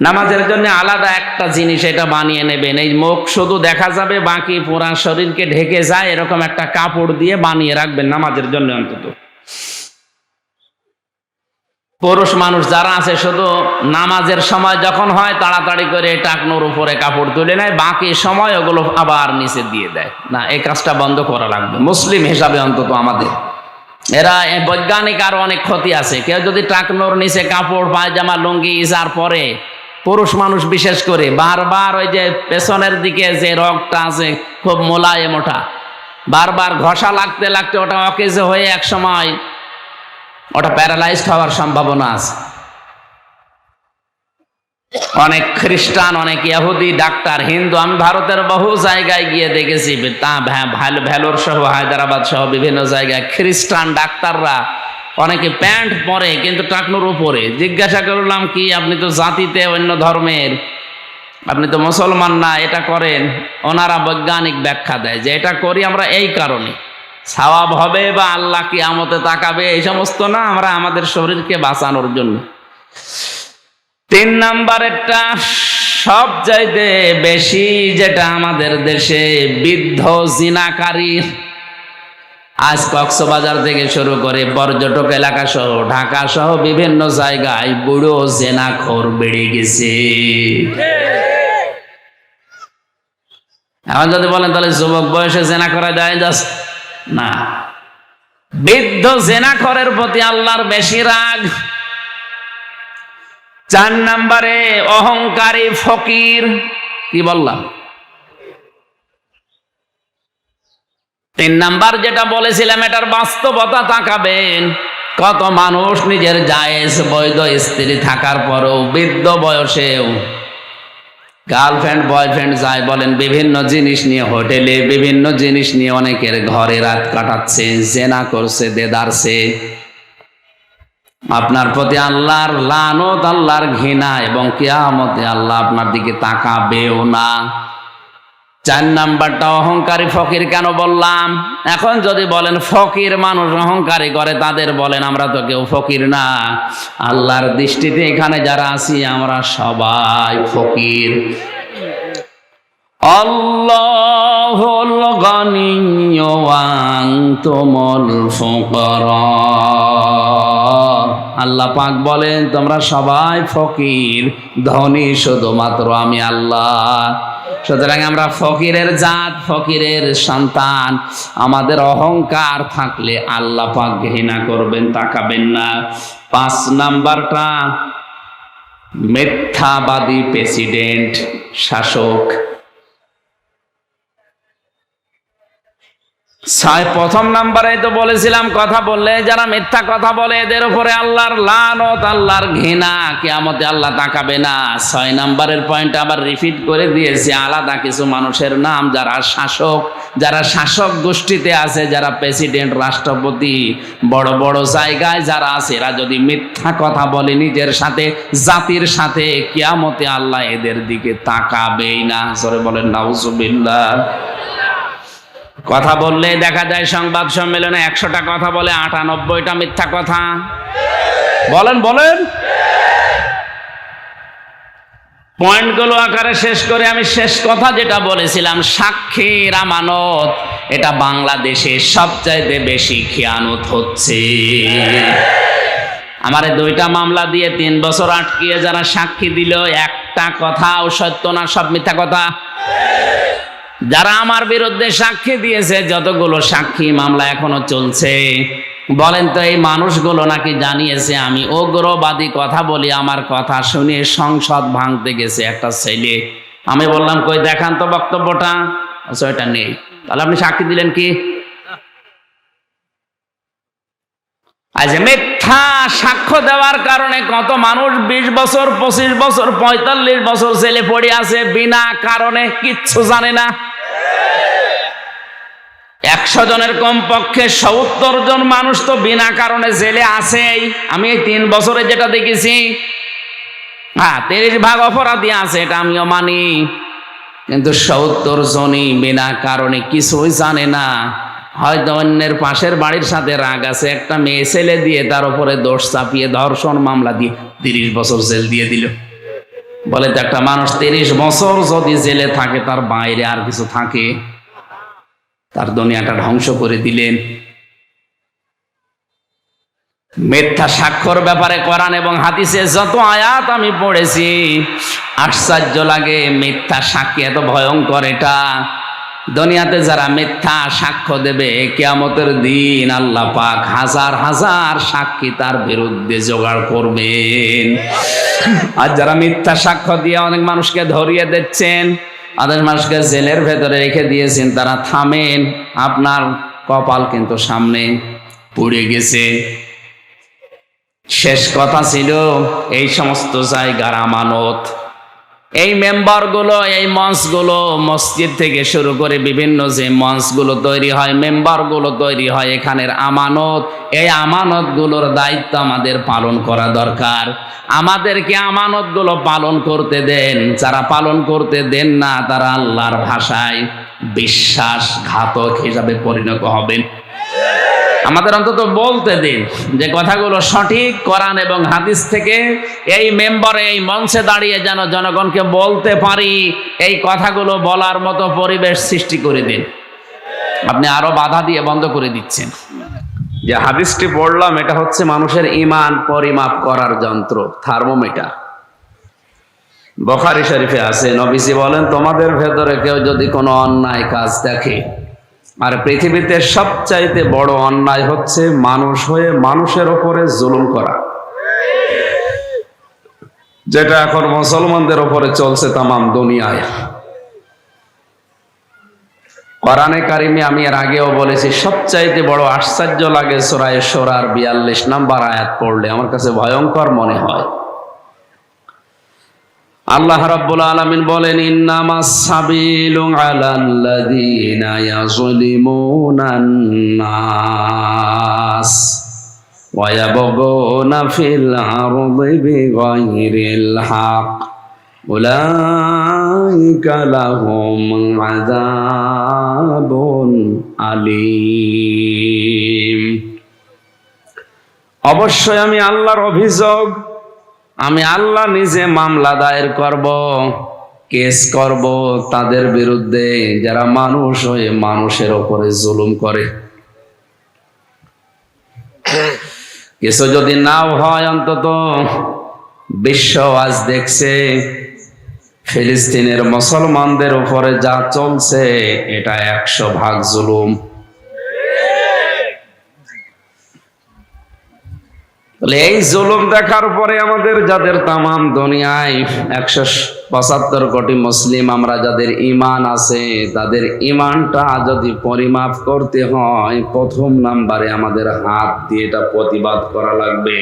নামাজের জন্য আলাদা একটা জিনিস এটা বানিয়ে নেবেন, এই মুখ শুধু দেখা যাবে, বাকি পুরা শরীরকে ঢেকে যায় এরকম একটা কাপড় দিয়ে বানিয়ে রাখবেন নামাজের জন্য। অন্তত পুরুষ মানুষ যারা আছে শুধু নামাজের সময় যখন হয় তাড়াতাড়ি করে টাকনোর উপরে কাপড় তুলে নেয়, বাকি সময় ওগুলো আবার নিচে দিয়ে দেয়। না, এই কাজটা বন্ধ করা লাগবে মুসলিম হিসাবে অন্তত আমাদের। এরা বৈজ্ঞানিক আরো অনেক ক্ষতি আছে। কেউ যদি টাকনোর নিচে কাপড়, পায়জামা, লুঙ্গি, ইজার পরে, পুরুষ মানুষ বিশেষ করে, বারবার ওই যে পেছনের দিকে যে রগটা আছে খুব মোলায়েম, ওটা বারবার ঘষা লাগতে লাগতে ওটা অকেজে হয়ে এক সময় ওটা প্যারালাইজড হওয়ার সম্ভাবনা আছে। অনেক খ্রিস্টান, অনেক ইহুদি ডাক্তার, হিন্দু, আমি ভারতের বহু জায়গায় গিয়ে দেখেছি, তা ভেলোর সহ হায়দ্রাবাদ সহ বিভিন্ন জায়গায় খ্রিস্টান ডাক্তাররা অনেকে প্যান্ট পরে কিন্তু টাকনুর উপরে। জিজ্ঞাসা করলাম, কি আপনি তো জাতিতে অন্য ধর্মের, আপনি তো মুসলমান না, এটা করেন? ওনারা বৈজ্ঞানিক ব্যাখ্যা দেয় যে এটা করি আমরা এই কারণে, সওয়াব হবে বা আল্লাহ কিয়ামতে তাকাবে এই সমস্ত না, আমরা আমাদের শরীরকে বাঁচানোর জন্য। 3 নাম্বারেরটা সবচাইতে বেশি, যেটা আমাদের দেশে বৃদ্ধ জিনাকারী। আজ কক্সবাজার থেকে শুরু করে পর্যটক এলাকা সহ ঢাকা সহ বিভিন্ন জায়গায় বুড়ো জেনাখোর বেড়ে গেছে। এখন যদি বলেন তাহলে যুবক বয়সে জেনা করা যায় জাস্ট না, বৃদ্ধ জেনাখোরের প্রতি আল্লাহর বেশি রাগ। 4 নম্বরে অহংকারী ফকির। কি বললাম? 3 নাম্বার যেটা বলেছিলাম এটার বাস্তবতা তাকাবেন। কত মানুষ নিজের জায়েজ বৈধ স্ত্রী থাকার পরও বৃদ্ধ বয়সেও গার্লফ্রেন্ড বয়ফ্রেন্ড যাই বলেন, বিভিন্ন জিনিস নিয়ে হোটেলে, বিভিন্ন জিনিস নিয়ে অনেকের ঘরে রাত কাটাচ্ছে, জেনা করছে, দেদারছে। আপনার প্রতি আল্লাহর লানত, আল্লাহর ঘৃণা, এবং কিয়ামতে আল্লাহ আপনার দিকে তাকাবেও না। 4 নাম্বারটা অহংকারী ফকির। কেন বললাম? এখন যদি বলেন ফকির মানুষ অহংকারী করে, তাদের বলেন আমরা তো কেউ ফকির না। আল্লাহর দৃষ্টিতে এখানে যারা আছি আমরা সবাই ফকির। আল্লাহুল গনিয়্যু ওয়া আনতুমুল ফুকারা। আল্লাহ পাক বলেন তোমরা সবাই ফকির, ধনী শুধুমাত্র আমি আল্লাহ। সুতরাং আমরা ফকিরের জাত, ফকিরের সন্তান। আমাদের অহংকার থাকলে আল্লাহ পাক ঘৃণা করবেন, তাকাবেন না। 5 নাম্বারটা মিথ্যাবাদী প্রেসিডেন্ট, শাসক। 1ম নাম্বারে তো বলেছিলাম, কথা বললে যারা মিথ্যা কথা বলে এদের উপরে আল্লাহর লানত, আল্লাহর ঘৃণা, কিয়ামতে আল্লাহ তাকাবে না। 6 নাম্বারের পয়েন্ট আবার রিপিট করে দিয়েছি, আলাদা কিছু মানুষের নাম যারা শাসক, যারা শাসক গোষ্ঠীতে আছে, যারা প্রেসিডেন্ট, রাষ্ট্রপতি, বড় বড় জায়গায় যারা আছে, এরা যদি মিথ্যা কথা বলে নিজের সাথে, জাতির সাথে, কিয়ামতে আল্লাহ এদের দিকে তাকাবেই না। জোরে বলেন নাউজুবিল্লাহ। কথা বললে দেখা যায় সংবাদ সম্মেলনে 100টা কথা বলে 98টা মিথ্যা কথা বলেন। পয়েন্টগুলো আকারে শেষ করে আমি শেষ কথা যেটা বলেছিলাম, সাক্ষীর আমানত, এটা বাংলাদেশে সবচাইতে বেশি খেয়ানত হচ্ছে। আমারে 2টা মামলা দিয়ে 3 বছর আটকিয়ে যারা সাক্ষী দিল, একটা কথাও সত্য না, সব মিথ্যা কথা। যারা আমার বিরুদ্ধে সাক্ষী দিয়েছে, যতগুলো সাক্ষী মামলা এখনো চলছে, বলেন তো এই মানুষগুলো নাকি জানিয়েছে আমি উগ্রবাদী কথা বলি, আমার কথা শুনে সংসদ ভাঙতে গেছে একটা ছেলে। আমি বললাম কই দেখান তো বক্তব্যটা, এটা নেই। তাহলে আপনি সাক্ষী দিলেন কি? আজ মিথ্যা সাক্ষ্য দেওয়ার কারণে কত মানুষ 20 বছর, 25 বছর, 45 বছর জেলে পড়ে আছে বিনা কারণে, কিচ্ছু জানে না। 100 জনের কমপক্ষে 70 জন মানুষ তো বিনা কারণে জেলে আছেই। আমি এই 3 বছরে যেটা দেখেছি, 30 ভাগ অপরাধী আছে, এটা আমিও মানি, কিন্তু 70 জনই বিনা কারণে কিছুই জানে না। হয়তো অন্যের পাশের বাড়ির সাথে রাগ আছে, একটা মেয়ে ছেলে দিয়ে তার উপরে দোষ চাপিয়ে ধর্ষণ মামলা দিয়ে 30 বছর জেল দিয়ে দিল। বলে তো একটা মানুষ 30 বছর যদি জেলে থাকে, তার বাইরে আর কিছু থাকে? তার দুনিয়াটা ধ্বংস করে দিলেন। মিথ্যা সাক্ষ্যর ব্যাপারে কোরআন এবং হাদিসে যত আয়াত আমি পড়েছি, আশ্চর্য লাগে। মিথ্যা সাক্ষী এত ভয়ঙ্কর, এটা দুনিয়াতে যারা মিথ্যা সাক্ষ্য দেবে, কিয়ামতের দিন আল্লাহ পাক হাজার হাজার সাক্ষী তার বিরুদ্ধে জোগাড় করবেন। আর যারা মিথ্যা সাক্ষ্য দিয়ে অনেক মানুষকে ধরিয়ে দিচ্ছেন, অনেক মানুষকে জেলের ভেতরে রেখে দিয়েছেন, তারা থামেন, আপনার কপাল কিন্তু সামনে পুড়ে গেছে। শেষ কথা ছিল, এই সমস্ত জায়গার আমানত, এই মেম্বারগুলো, এই মঞ্চগুলো, মসজিদ থেকে শুরু করে বিভিন্ন যে মঞ্চগুলো তৈরি হয়, মেম্বারগুলো তৈরি হয়, এখানের আমানত, এই আমানতগুলোর দায়িত্ব আমাদের পালন করা দরকার। আমাদেরকে আমানতগুলো পালন করতে দেন। যারা পালন করতে দেন না, তারা আল্লাহর ভাষায় বিশ্বাসঘাতক হিসাবে পরিণত হবেন। আমাদের অন্তত বলতে দিন যে কথাগুলো সঠিক, কোরআন এবং হাদিস থেকে। এই মেম্বারে, এই মঞ্চে দাঁড়িয়ে যেন জনগণকে বলতে পারি, এই কথাগুলো বলার মতো পরিবেশ সৃষ্টি করে দিন। আপনি আরো বাধা দিয়ে বন্ধ করে দিচ্ছেন। যে হাদিসটি পড়লাম, এটা হচ্ছে মানুষের ঈমান পরিমাপ করার যন্ত্র, থার্মোমিটার। বুখারী শরীফে আছে, নবীজি বলেন, তোমাদের ভেতরে কেউ যদি কোনো অন্যায় কাজ দেখে, আর পৃথিবীতে সবচাইতে বড় অন্যায় হচ্ছে মানুষ হয়ে মানুষের ওপরে জুলুম করা, যেটা এখন মুসলমানদের ওপরে চলছে তামাম দুনিয়ায়। কোরআনে কারিমে আমি এর আগেও বলেছি, সবচাইতে বড় আশ্চর্য লাগে সূরা শুরার 42 নম্বর আয়াত পড়লে, আমার কাছে ভয়ঙ্কর মনে হয়। আল্লাহ রাব্বুল আলামিন বলেন, ইন্নামাস সাবিলু আলাল্লাযীনা ইয়াযলিমুনান নাস ওয়া ইয়াবগুনা ফিল আরদি বিগাইরিল হক উলাইকা লাহুম আযাবুন আলীম। অবশ্যই আমি আল্লাহর অভিযোগ, আমি আল্লাহ নিজে মামলা দায়ের করব, কেস করব তাদের বিরুদ্ধে যারা মানুষ হয়ে মানুষের ওপরে জুলুম করে। কিছু যদি নাও হয়, অন্তত বিশ্ব আজ দেখছে ফিলিস্তিনের মুসলমানদের উপরে যা চলছে, এটা 100% জুলুম। এই জুলুম দেখার পরে আমাদের, যাদের তামাম দুনিয়ায় 175 কোটি মুসলিম আমরা যাদের ঈমান আছে, তাদের ঈমানটা যদি পরিমাপ করতে হয়, প্রথম নাম্বারে আমাদের হাত দিয়ে এটা প্রতিবাদ করা লাগবে।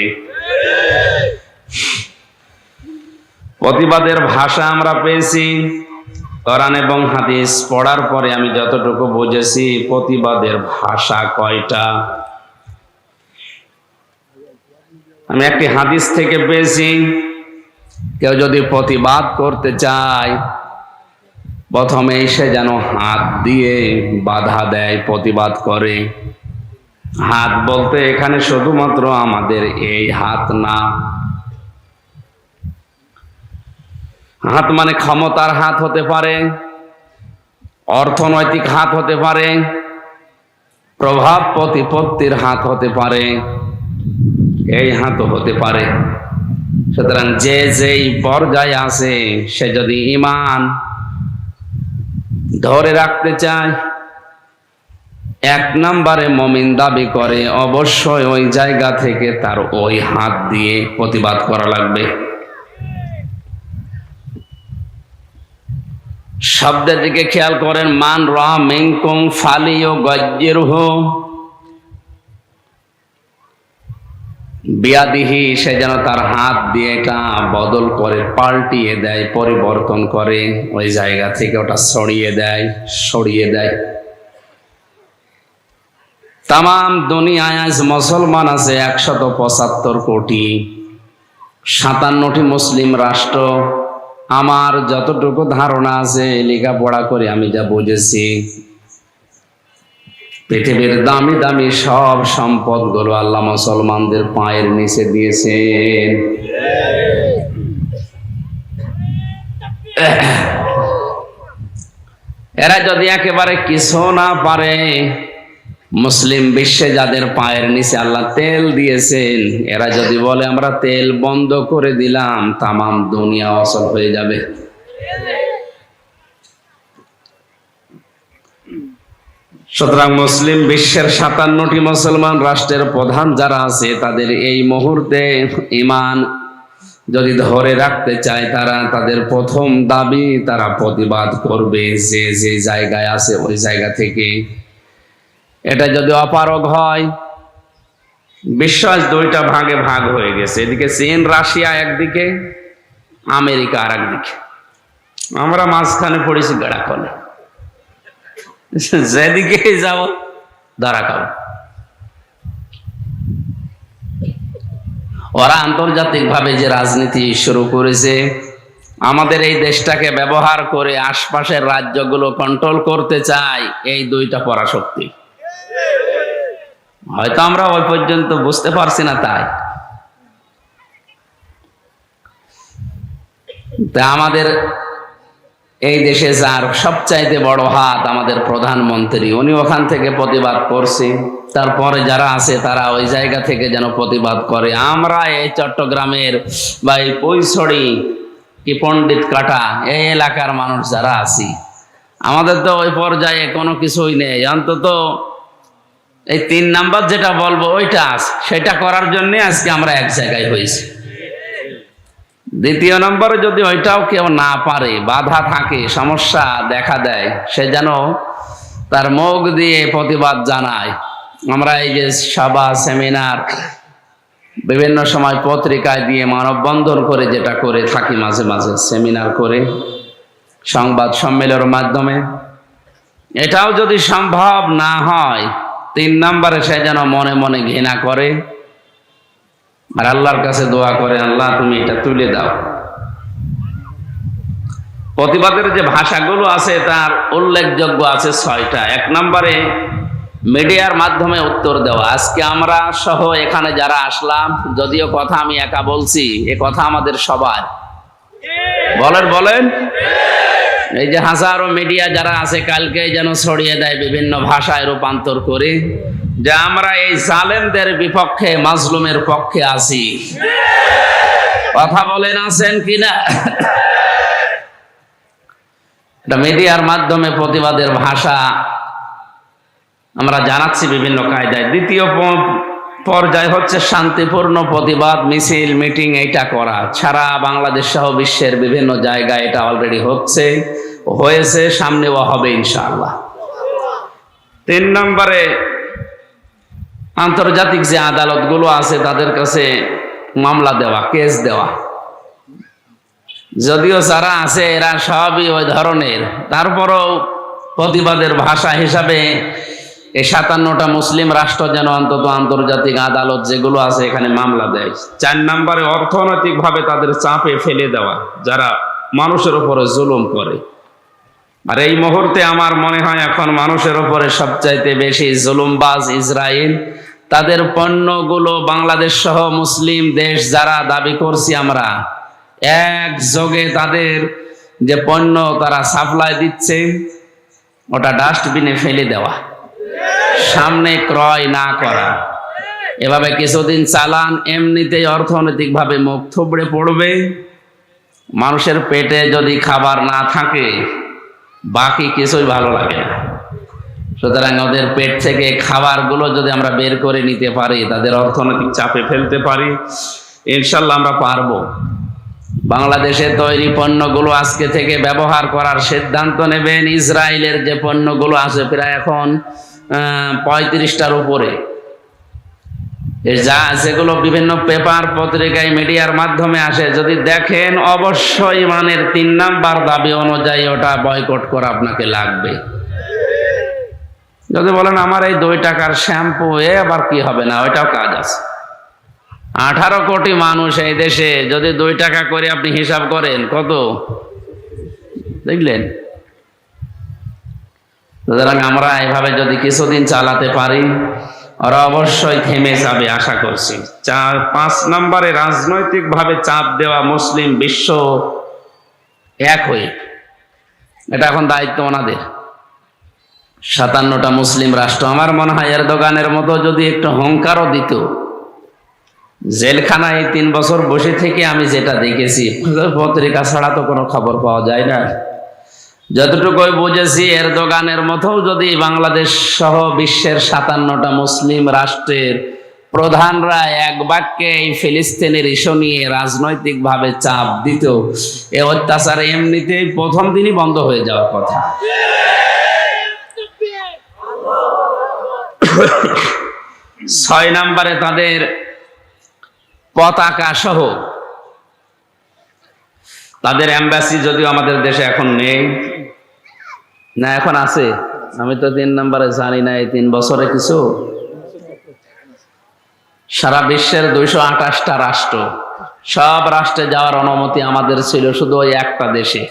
প্রতিবাদের ভাষা আমরা পেয়েছি কোরআন এবং হাদিস পড়ার পরে। আমি যতটুকু বুঝেছি, প্রতিবাদের ভাষা কয়টা, আমি একটি হাদিস থেকে পেয়েছি। কেউ যদি প্রতিবাদ করতে চায়, প্রথমে সে যেন হাত দিয়ে বাধা দেয়, প্রতিবাদ করে। হাত বলতে এখানে শুধুমাত্র আমাদের এই হাত না, হাত মানে ক্ষমতার হাত হতে পারে, অর্থনৈতিক হাত হতে পারে, প্রভাব প্রতিপত্তির হাত হতে পারে, এই হাতও হতে পারে। সুতরাং যে যেই পর্যায়ে আছে, সে যদি ঈমান ধরে রাখতে চায়, 1 নম্বরে মুমিন দাবি করে, অবশ্যই ওই জায়গা থেকে তার ওই হাত দিয়ে প্রতিবাদ করা লাগবে। শব্দের দিকে খেয়াল করেন, মান রা মিনকুম ফালিয়ুগায়্যিরহু বিয়াদিহি, সে যেন তার হাত দিয়ে এটা বদল করে, পাল্টিয়ে দেয়, পরিবর্তন করে, ওই জায়গা থেকে ওটা সরিয়ে দেয়। তামাম দুনিয়ায় আজ মুসলমান আছে 175 কোটি, 57টি মুসলিম রাষ্ট্র। আমার যতটুকু ধারণা আছে, লেখাপড়া করে আমি যা বুঝেছি, পৃথিবীর দামি দামি সব সম্পদগুলো আল্লাহ মুসলমানদের পায়ের নিচে দিয়েছেন। এরা যদি একেবারে কিছু না পারে, মুসলিম বিশ্বে যাদের পায়ের নিচে আল্লাহ তেল দিয়েছেন, এরা যদি বলে আমরা তেল বন্ধ করে দিলাম, তামাম দুনিয়া অচল হয়ে যাবে। সুতরাং মুসলিম বিশ্বের 57টি মুসলমান রাষ্ট্রের প্রধান যারা আছে, তাদের এই মুহূর্তে ঈমান যদি ধরে রাখতে চায়, তারা তাদের প্রথম দাবি তারা প্রতিবাদ করবে যে যে জায়গায় আছে ওই জায়গা থেকে। এটা যদি অপারগ হয়, বিশ্বাস দুইটা ভাগে ভাগ হয়ে গেছে, এদিকে চীন রাশিয়া একদিকে, আমেরিকা আর একদিকে, আমরা মাঝখানে পড়েছি গাড়াকলে। যেদিকে যাও ধরা খাও। ওরা আন্তর্জাতিক ভাবে যে রাজনীতি শুরু করেছে, আমাদের এই দেশটাকে ব্যবহার করে আশপাশের রাজ্যগুলো কন্ট্রোল করতে চায় এই দুইটা পরাশক্তি। হয়তো আমরা ওই পর্যন্ত বুঝতে পারছি না, তাই আমাদের এই দেশে যার সবচাইতে বড় হাত আমাদের প্রধানমন্ত্রী, উনি ওখান থেকে প্রতিবাদ করছে। তারপরে যারা আছে তারা ওই জায়গা থেকে যেন প্রতিবাদ করে। আমরা এই চট্টগ্রামের বা এই পৈছড়ি কি পণ্ডিত কাটা এই এলাকার মানুষ যারা আছি, আমাদের তো ওই পর্যায়ে কোনো কিছুই নেই। অন্তত এই 3 নাম্বার যেটা বলবো ওইটা আছে, সেটা করার জন্য আজকে আমরা এক জায়গায় হয়েছি। দ্বিতীয় নম্বরে যদি ওইটাও কেউ না পারে, বাধা থাকে, সমস্যা দেখা দেয়, সে যেন তার মুখ দিয়ে প্রতিবাদ জানায়। আমরা এই যে সভা সেমিনার বিভিন্ন সময় পত্রিকায় দিয়ে মানববন্ধন করে যেটা করে থাকি, মাঝে মাঝে সেমিনার করে সংবাদ সম্মেলনের মাধ্যমে, এটাও যদি সম্ভব না হয়, 3 নম্বরে সে যেন মনে মনে ঘৃণা করে আর আল্লাহর কাছে দোয়া করে, আল্লাহ তুমি এটা তুলে দাও। প্রতিবাদের যে ভাষাগুলো আছে তার উল্লেখযোগ্য আছে 6টা। 1 নম্বরে মিডিয়ার মাধ্যমে উত্তর দেওয়া। আজকে আমরা সহ এখানে যারা আসলাম, যদিও কথা আমি একা বলছি, এ কথা আমাদের সবার। বলেন এই যে হাজারো মিডিয়া যারা আছে, কালকে যেন ছড়িয়ে দেয় বিভিন্ন ভাষায় রূপান্তর করে যে আমরা এই জালেমদের বিপক্ষে, মাজলুমের পক্ষে আছি। কথা বলেন, আছেন কিনা? এটা মিডিয়ার মাধ্যমে প্রতিবাদের ভাষা আমরা জানাচ্ছি বিভিন্ন কায়দায়। দ্বিতীয় পর্যায় হচ্ছে শান্তিপূর্ণ প্রতিবাদ, মিছিল, মিটিং এইটা করা। সারা বাংলাদেশ সহ বিশ্বের বিভিন্ন জায়গায় এটা অলরেডি হয়েছে, সামনেও হবে ইনশাআল্লাহ। 3 নম্বরে আন্তর্জাতিক যে আদালতগুলো আছে তাদের কাছে মামলা দেওয়া, কেস দেওয়া। যদিও যারা আছে এরা সবই ওই ধরনের, তারপরও প্রতিবাদের ভাষা হিসাবে এই 57টা মুসলিম রাষ্ট্র যেন অন্তত আন্তর্জাতিক আদালত যেগুলো আছে এখানে মামলা দেয়। 4 নম্বরে অর্থনৈতিক ভাবে তাদের চাপে ফেলে দেওয়া যারা মানুষের উপরে জুলুম করে। আর এই মুহূর্তে আমার মনে হয় এখন মানুষের উপরে সবচাইতে বেশি জুলুমবাজ ইসরায়েল। তাদের পণ্যগুলো বাংলাদেশ সহ মুসলিম দেশ যারা দাবি করছি আমরা, একযোগে তাদের যে পণ্য তারা সাপ্লাই দিচ্ছে ওটা ডাস্টবিনে ফেলে দেওয়া, সামনে ক্রয় না করা। এভাবে কিছুদিন চালান, এমনিতেই অর্থনৈতিকভাবে মুখ থুবড়ে পড়বে। মানুষের পেটে যদি খাবার না থাকে বাকি কিছুই ভালো লাগে না। সুতরাং ওদের পেট থেকে খাবারগুলো যদি আমরা বের করে নিতে পারি, তাদের অর্থনৈতিক চাপে ফেলতে পারি, ইনশাল্লাহ আমরা পারবো। বাংলাদেশে তৈরি পণ্যগুলো আজকে থেকে ব্যবহার করার সিদ্ধান্ত নেবেন। ইসরায়েলের যে পণ্যগুলো আছে প্রায় এখন 35টার উপরে, যেগুলো বিভিন্ন পেপার পত্রিকায় মিডিয়ার মাধ্যমে আসে, যদি দেখেন অবশ্যই মানের 3 নাম্বার দাবি অনুযায়ী ওটা বয়কট করা আপনাকে লাগবে। যদি বলেন আমার এই 2 টাকার শ্যাম্পু, আবার কি হবে না, ওইটাও কাজ আছে। 18 কোটি মানুষ এই দেশে, যদি 2 টাকা করে আপনি হিসাব করেন কত দেখলেন। সুতরাং আমরা এভাবে যদি কিছুদিন চালাতে পারি, ওরা অবশ্যই থেমে যাবে আশা করছি। 5 নম্বরে রাজনৈতিক ভাবে চাপ দেওয়া মুসলিম বিশ্ব এক হয়ে, এটা এখন দায়িত্ব ওনাদের। 57টা মুসলিম রাষ্ট্র, আমার মনে হয় এরদোগানের মতো যদি একটু হুঙ্কারও দিত, জেলখানায় 3 বছর বসে থেকে আমি যেটা দেখেছি, পত্রিকা ছাড়া তো কোনো খবর পাওয়া যায় না, যতটুকু বুঝেছি এরদোগানের মতো যদি বাংলাদেশ সহ বিশ্বের 57টা মুসলিম রাষ্ট্রের প্রধানরা এক বাক্যে এই ফিলিস্তিনের ইস্যু নিয়ে রাজনৈতিক ভাবে চাপ দিত, এ অত্যাচার এমনিতেই প্রথম দিনই বন্ধ হয়ে যাওয়ার কথা। 6 নম্বরে তাদের পতাকা সহ তাদের এম্বাসি, যদিও আমাদের দেশে এখন নেই, না এখন আছে, আমি তো 3 নম্বরে জানি না, এই 3 বছরে কিছু, সারা বিশ্বের 228টা রাষ্ট্র, সব রাষ্ট্রে যাওয়ার অনুমতি আমাদের ছিল, শুধু ওই একটা দেশে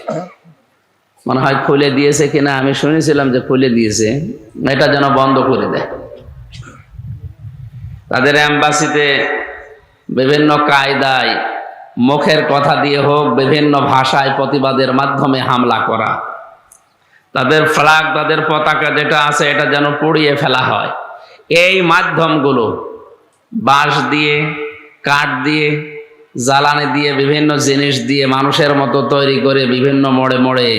মনে হয় খুলে দিয়েছে কিনা, আমি শুনেছিলাম যে খুলে দিয়েছে, এটা যেন বন্ধ করে দেয়। তাদের এম্বাসিতে বিভিন্ন কায়দায় মুখের কথা দিয়ে হোক, বিভিন্ন ভাষায় প্রতিবাদের মাধ্যমে হামলা করা, তাদের ফ্ল্যাগ, তাদের পতাকা যেটা আছে এটা যেন পুড়িয়ে ফেলা হয়। এই মাধ্যমগুলো বাঁশ দিয়ে, কাঠ দিয়ে, জ্বালানি দিয়ে, বিভিন্ন জিনিস দিয়ে মানুষের মতো তৈরি করে বিভিন্ন মোড়ে মোড়ে,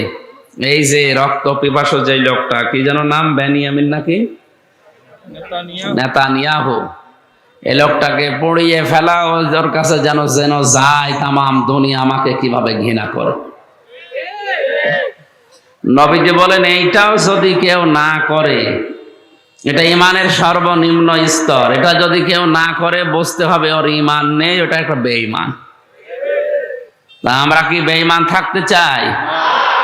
এই যে রক্ত পিপাসু যে লোকটা, কি যেন নাম, বেনিয়ামিন নাকি নেতানিয়াহু, এই লোকটাকে পুড়িয়ে ফেলা, ওর কাছে যেন যেন যায় তামাম দুনিয়া আমাকে কিভাবে ঘৃণা করে। নবীজি বলেন এইটাও যদি কেউ না করে, এটা ইমানের সর্বনিম্ন স্তর, এটা যদি কেউ না করে বুঝতে হবে ওর ইমান নেই, ওটা একটা বেঈমান। আমরা কি বেঈমান থাকতে চাই?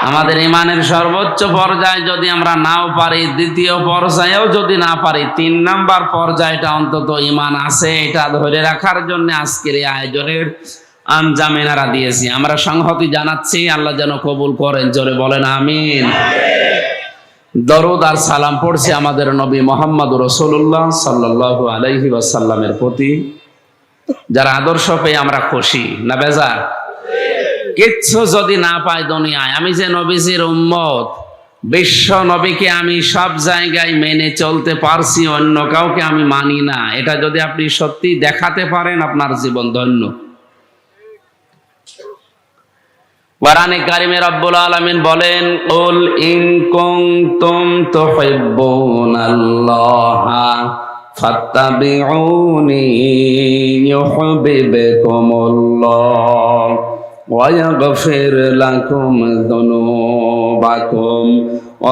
আমাদের ইমানের সর্বোচ্চ পর্যায়ে যদি আমরা নাও পারি, দ্বিতীয় পর্যায়েও যদি না পারি, 3 নাম্বার পর্যায়টা অন্তত ইমান আছে, এটা ধরে রাখার জন্য আজকের এই আয়োজনের আঞ্জামেনারা দিয়েছি। আমরা সংহতি জানাচ্ছি, আল্লাহ যেন কবুল করেন, জোরে বলেন আমিন। দরুদ আর সালাম পড়ছি আমাদের নবী মুহাম্মদ রাসূলুল্লাহ সাল্লাল্লাহু আলাইহি ওয়াসাল্লামের প্রতি, যার আদর্শ পেয়ে আমরা খুশি না বেজার। কিচ্ছু যদি না পাই দুনিয়ায়, আমি যে নবীজির উম্মত, বিশ্ব নবীকে আমি সব জায়গায় মেনে চলতে পারছি, অন্য কাউকে আমি মানি না, এটা যদি আপনি সত্যি দেখাতে পারেন, আপনার জীবন ধন্য। কোরআনে কারিমে রব্বুল আলামিন বলেন, কুল ইন কুনতুম তুহিব্বুনাল্লাহা ফাত্তাবিউনি ইউহিব্বুকুমুল্লাহ ওয়া ইয়াগফির লাকুম যুনুবাকুম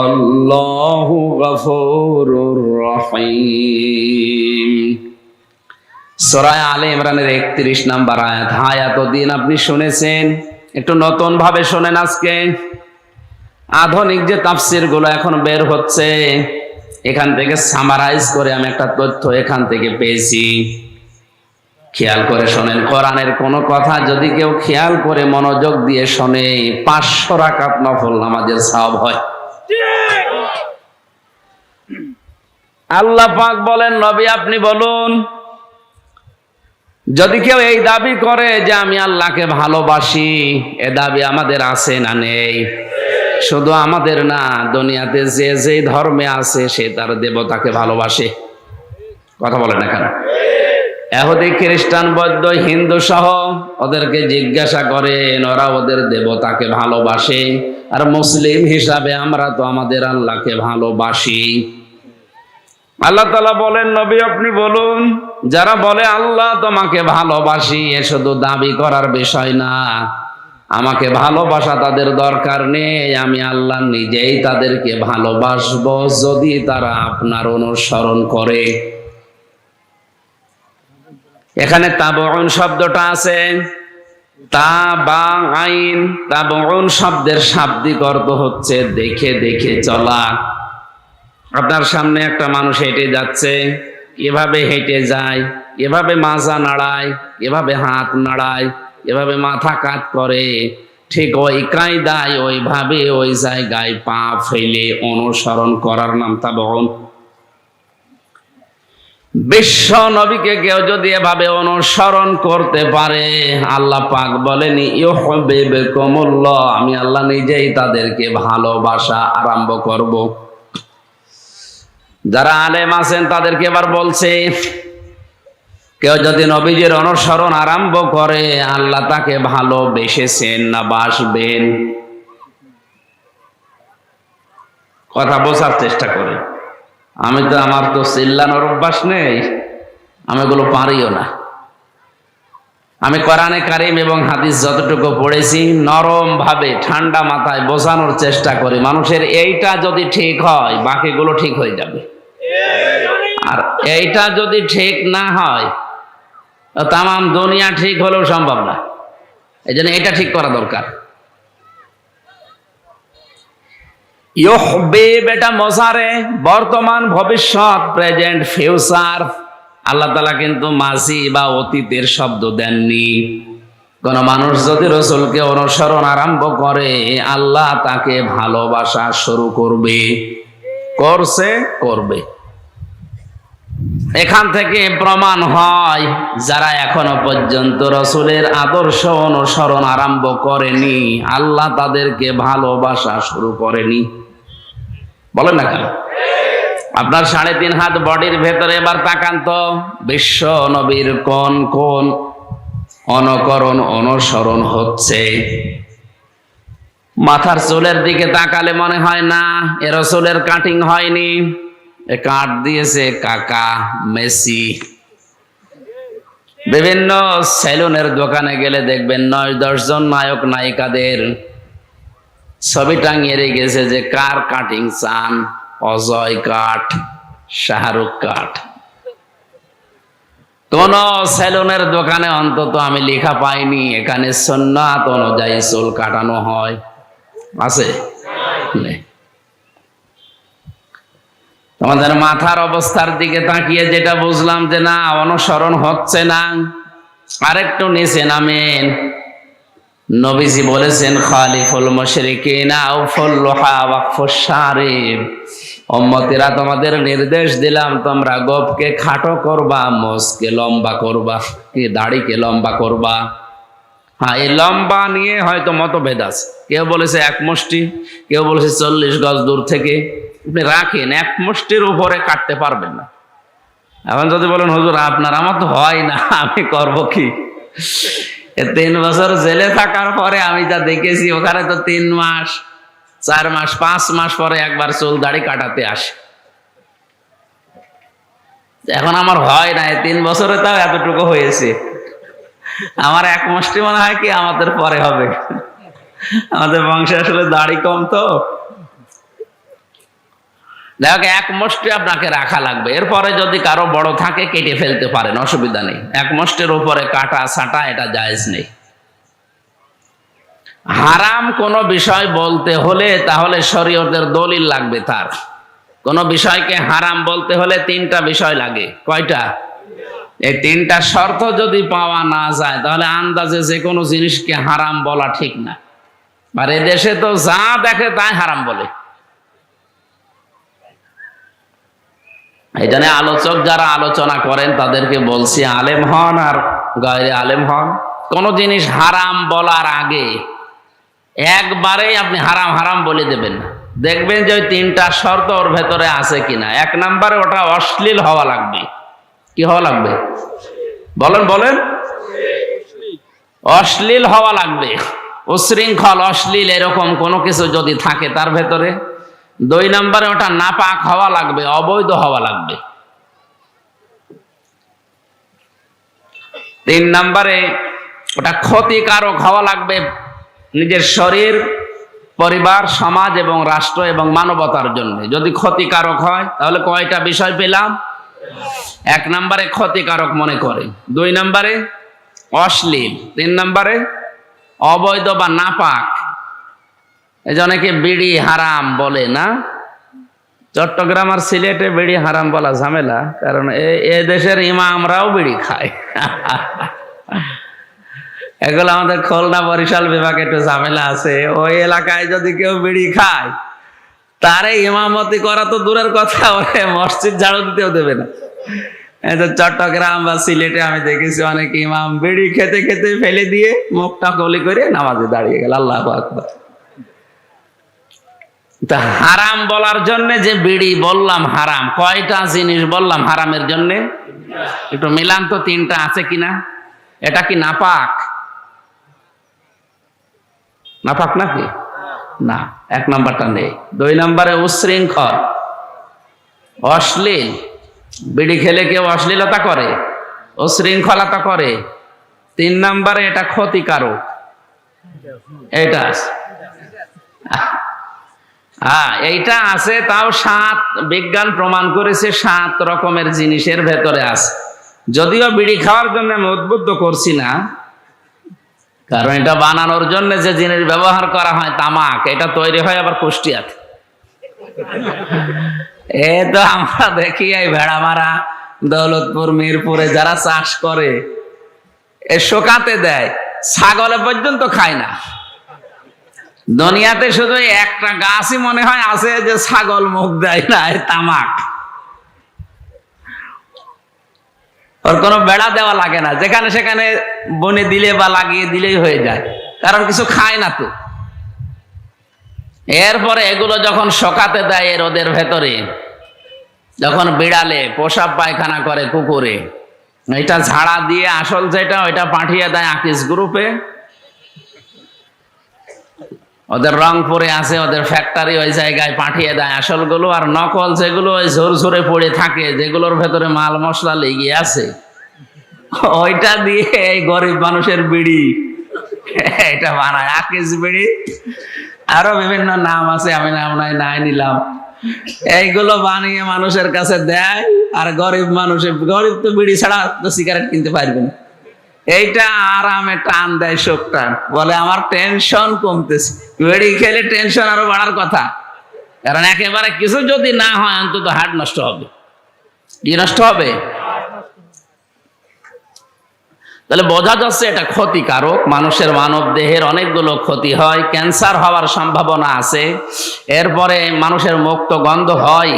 আল্লাহু গফুরুর রহিম। সূরা আলে ইমরানের 31 নম্বর আয়াত। হ্যাঁ, এতদিন আপনি শুনেছেন, একটু নতুন ভাবে শোনেন। আজকে আধুনিক যে তাফসির গুলো এখন বের হচ্ছে, এখান থেকে সামারাইজ করে আমি একটা তথ্য এখান থেকে পেয়েছি, খেয়াল করে শোনেন। কোরআনের কোন কথা যদি কেউ খেয়াল করে মনোযোগ দিয়ে শোনে, 500 রাকাত নফল নামাজের সওয়াব হয়। আল্লাহ পাক বলেন, নবী আপনি বলুন, যদি কেউ এই দাবি করে যে আমি আল্লাহকে ভালোবাসি, এ দাবি আমাদের আছে না নেই? শুধু আমাদের না, দুনিয়াতে যে যে ধর্মে আছে সে তার দেবতাকে ভালোবাসে। কথা বলে না কেন? ইহুদি, খ্রিস্টান, বৌদ্ধ, হিন্দু সহ ওদেরকে জিজ্ঞাসা করেন, ওরা ওদের দেবতাকে ভালোবাসে। আর মুসলিম হিসাবে আমরা তো আমাদের আল্লাহকে ভালোবাসি। আল্লাহ তাআলা বলেন, নবী আপনি বলুন, যারা বলে আল্লাহ তোমাকে ভালোবাসি, এ শুধু দাবি করার বিষয় না, আমাকে ভালোবাসা তাদের দরকার নেই, আমি আল্লাহ নিজেই তাদেরকে ভালোবাসবো যদি তারা আপনার অনুসরণ করে। এখানে তাবউন শব্দটা আছে, তাবাআইন। তাবউন শব্দের শাব্দিক অর্থ হচ্ছে দেখে দেখে চলা। আপনার সামনে একটা মানুষ হেঁটে যাচ্ছে, এভাবে হেঁটে যায়, এভাবে মাজা নাড়ায়, এভাবে হাত নাড়ায়, এভাবে মাথা কাত করে, ঠিক ওই কায়দায় ওইভাবে ওই জায়গায় পা ফেলে অনুসরণ করার নাম তাবউন। বিশ্ব নবীকে কেউ যদি এভাবে অনুসরণ করতে পারে, আল্লাহ পাক বলেন ইউহিব্বুকুমুল্লাহ, আমি আল্লাহ নিজেই তাদেরকে ভালোবাসা আরম্ভ করব। যারা আলেম আছেন তাদেরকে এবার বলছে, কেউ যদি নবীজির অনুসরণ আরম্ভ করে, আল্লাহ তাকে ভালোবেসেছেন না বাসবেন? কথা বোঝার চেষ্টা করে। আমার তো চিল্লানোর অভ্যাস নেই, আমি এগুলো পারিও না। আমি কোরআনে কারিম এবং হাদিস যতটুকু পড়েছি নরম ভাবে ঠান্ডা মাথায় বোঝানোর চেষ্টা করি। মানুষের এইটা যদি ঠিক হয়, বাকিগুলো ঠিক হয়ে যাবে। আর এইটা যদি ঠিক না হয়, তামাম দুনিয়া ঠিক হলেও সম্ভব না। এই জন্য এটা ঠিক করা দরকার। ইউহিব্বু এটা মজারে, বর্তমান, ভবিষ্যৎ, প্রেজেন্ট, ফিউচার। আল্লাহ তাআলা কিন্তু মাঝি বা অতীতের শব্দ দেননি। কোন মানুষ যদি রাসূলকে অনুসরণ আরম্ভ করে, আল্লাহ তাকে ভালোবাসা শুরু করবে, করবে। এখান থেকে প্রমাণ হয়, যারা এখনো পর্যন্ত রাসূলের আদর্শ অনুসরণ আরম্ভ করেনি, আল্লাহ তাদেরকে ভালোবাসা শুরু করেনি। বলেন না কেন? আপনার 3.5 হাত বডির ভেতরে এবার তাকান তো, বিশ্ব নবীর কোন কোন অনুসরণ হচ্ছে? মাথার চুলের দিকে তাকালে মনে হয় না এ রাসূলের কাটিং হয়নি, এ কাট দিয়েছে কাকা মেসি। বিভিন্ন সেলুনের দোকানে গেলে দেখবেন 9-10 জন নায়ক নায়িকাদের ছবি টাঙিয়ে রেখেছে যে কার কাটিং চান, অজয় কাট, শাহরুখ কাট। কোন সেলুনের দোকানে অন্তত আমি লেখা পাইনি এখানে সুন্নাত অনুযায়ী চুল কাটানো হয়। আছে? তোমাদের মাথার অবস্থার দিকে তাকিয়ে যেটা বুঝলাম যে না, অনুসরণ হচ্ছে না, আরেকটু নিচে নামেন। নবীজি বলেছেন খালিফুল মুশরিকিনা আউফুল লুহা ওয়াকফুশ শারিব। উম্মতেরা তোমাদের নির্দেশ দিলাম, তোমরা গোপকে খাটো করবা, মোষকে লম্বা করবা, কি দাড়িকে লম্বা করবা। হ্যাঁ, এই লম্বা নিয়ে হয়তো মতভেদ আছে। কেউ বলেছে 1 মুষ্টি, কেউ বলেছে 40 গজ দূর থেকে। আপনি রাখেন, 1 মুষ্টির উপরে কাটতে পারবেন না। এখন যদি বলেন হুজুর আপনার, আমার তো হয় না, আমি করব কি? 3 বছর জেলে থাকার পরে আমি যা দেখেছি, ওখানে তো 3 মাস, 4 মাস, 5 মাস পরে একবার চুল দাড়ি কাটাতে আসে। এখন আমার হয় না, 3 বছরে তাও এতটুকু হয়েছে। আমার 1 মুষ্টি মনে হয় কি আমাদের পরে হবে। আমাদের বংশে আসলে দাড়ি কম তো। দেখো, 1 মুষ্টি আপনাকে রাখা লাগবে। এরপরে যদি কারো বড় থাকে কেটে ফেলতে পারেন, অসুবিধা নেই। 1 মুষ্টির উপরে কাটা ছাটা এটা জায়েজ নেই। হারাম কোন বিষয় বলতে হলে তাহলে শরীয়তের দলিল লাগবে। তার কোন বিষয়কে হারাম বলতে হলে 3টা বিষয় লাগে। কয়টা? এই 3টা শর্ত যদি পাওয়া না যায়, তাহলে আন্দাজে যে কোনো জিনিসকে হারাম বলা ঠিক না। আর এদেশে তো যা দেখে তাই হারাম বলে। এই জন্য আলোচক যারা আলোচনা করেন তাদেরকে বলছি, আলেম হন আর গায়রে আলেম হন, কোন জিনিস হারাম বলার আগে একবারেই আপনি হারাম হারাম বলে দেবেন না। দেখবেন যে ওই 3টা শর্ত ওর ভেতরে আছে কিনা। 1 নম্বরে ওটা অশ্লীল হওয়া লাগবে। কি হওয়া লাগবে? বলেন। অশ্লীল হওয়া লাগবে, উশৃঙ্খল, অশ্লীল এরকম কোনো কিছু যদি থাকে তার ভেতরে। 2 নম্বরে ওটা নাপাক হওয়া লাগবে, অবৈধ হওয়া লাগবে। 3 নম্বরে ওটা ক্ষতিকারক হওয়া লাগবে নিজের শরীর, পরিবার, সমাজ এবং রাষ্ট্র এবং মানবতার জন্য। যদি ক্ষতিকারক হয় তাহলে কয়টা বিষয় পেলাম? 1 নম্বরে ক্ষতিকারক মনে করে, 2 নম্বরে অশ্লীল, 3 নম্বরে অবৈধ বা নাপাক। এই যে অনেকে বিড়ি হারাম বলে না, চট্টগ্রাম আর সিলেটে বিড়ি হারাম বলা ঝামেলা, কারণ এ দেশের ইমামরাও বিড়ি খায়। এগুলো আমাদের খুলনা বরিশাল বিভাগে একটু ঝামেলা আছে। ওই এলাকায় যদি কেউ বিড়ি খায়, তারে ইমামতি করা তো দূরের কথা, ওরে মসজিদ ঝাড়ু দিতেও দেবে না। এই যে চট্টগ্রাম বা সিলেটে আমি দেখেছি অনেক ইমাম বিড়ি খেতে খেতে ফেলে দিয়ে মুখটা কলি করে নামাজে দাঁড়িয়ে গেল। আল্লাহু আকবার। তা হারাম বলার জন্য যে বিড়ি বললাম হারাম, কয়টা জিনিস বললাম হারামের জন্য? একটু মিলান তো, তিনটা আছে কিনা? এটা কি নাপাক? নাপাক নাকি? না, এক নাম্বারটা নেই। 2 নম্বরে উশৃঙ্খল, অশ্লীল। বিড়ি খেলে কেউ অশ্লীলতা করে, উশৃঙ্খলতা করে। 3 নম্বরে এটা ক্ষতিকারক। এটা এইটা আছে, তাও 7 বিজ্ঞান প্রমাণ করেছে 7 রকমের জিনিসের ভেতরে আছে। যদিও বিড়ি খাওয়ার জন্য আমি উদ্বুদ্ধ করছি না, কারণ এটা বানানোর জন্য যে জিনিস ব্যবহার করা হয় তামাক, এটা তৈরি হয় আবার কুষ্টিয়াতে। এ তো আমরা দেখি এই ভেড়ামারা, দৌলতপুর, মিরপুরে যারা চাষ করে, এ শোকাতে দেয়, ছাগলে পর্যন্ত খায় না। দুনিয়াতে শুধু একটা গাছই মনে হয় আছে যে ছাগল মুখ দেয় না, তামাক। ওর কোনো বেড়া দেওয়া লাগে না, যেখানে সেখানে বনে দিলে বা লাগিয়ে দিলেই হয়ে যায়, কারণ কিছু খায় না তো। এরপরে এগুলো যখন শোকাতে দেয় রোদের ভেতরে, যখন বিড়ালে পেশাব পায়খানা করে কুকুরে, এটা ঝাড়া দিয়ে আসল যেটা ওইটা পাঠিয়ে দেয় আকিস গ্রুপে। ওদের রংপুরে আছে, ওদের ফ্যাক্টরি, ওই জায়গায় পাঠিয়ে দেয় আসলগুলো। আর নকল যেগুলো ওই ঝরঝরে পড়ে থাকে, যেগুলোর ভেতরে মাল মশলা লেগে আছে, ওইটা দিয়ে এই গরিব মানুষের বিড়ি এটা বানায়, আকিস বিড়ি। আরো বিভিন্ন নাম আছে, আমি নাম নাই নিলাম। এইগুলো বানিয়ে মানুষের কাছে দেয়, আর গরিব তো বিড়ি ছাড়া তো সিগারেট কিনতে পারবে না। এইটা আরামে টান দেয়, শোক টান, বলে আমার টেনশন কমতেছে। বিড়ি খেলে টেনশন আরো বাড়ার কথা, কারণ একেবারে কিছু যদি না হয় অন্তত হার্ট নষ্ট হবে। কি নষ্ট হবে? তাহলে বোঝা যাচ্ছে এটা ক্ষতিকারক। মানুষের মানব দেহের অনেকগুলো ক্ষতি হয়, ক্যান্সার হওয়ার সম্ভাবনা আছে। এরপরে মানুষের মুখ তো গন্ধ হয়।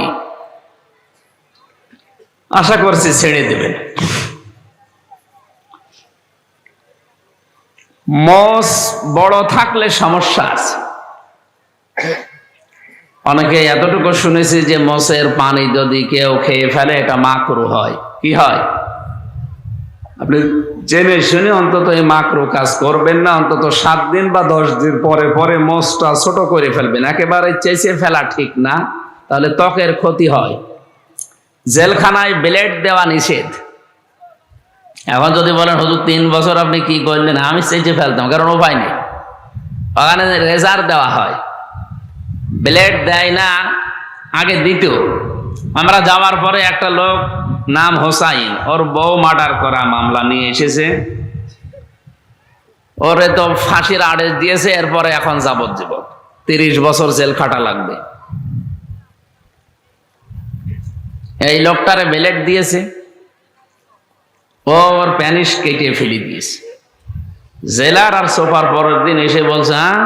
আশা করছি ছেড়ে দেবেন। মস বড় থাকলে সমস্যা আছে। অনেকে এতটুকু শুনেছি যে মসের পানি যদি কেউ খেয়ে ফেলে এটা মাকরু হয়। কি হয়? আপনি জেনে শুনে অন্তত এই মাকরু কাজ করবেন না। অন্তত 7 দিন বা 10 দিন পরে পরে মসটা ছোট করে ফেলবেন। একেবারে চেঁচে ফেলা ঠিক না, তাহলে ত্বকের ক্ষতি হয়। জেলখানায় ব্লেড দেওয়া নিষেধ। এখন যদি বলেন হুজুর 3 বছর আপনি কি করলেন, আমি চেঁচে ফেলতাম, কারণ উপায় নেই। ওখানে রেজার দেওয়া হয়, ব্লেড দেয় না। আগে দিত। আমরা যাওয়ার পরে একটা লোক নাম হোসাইন, ওর বউ মার্ডার করা মামলা নিয়ে এসেছে। ওরে তো ফাঁসির আদেশ দিয়েছে, এরপরে এখন যাবজ্জীবন 30 বছর জেল খাটা লাগবে। এই লোকটারে ব্লেড দিয়েছে, ওর প্যানিস কেটে ফেলে দিয়েছে। জেলার আর সোফার পরের দিন এসে বলছে, হ্যাঁ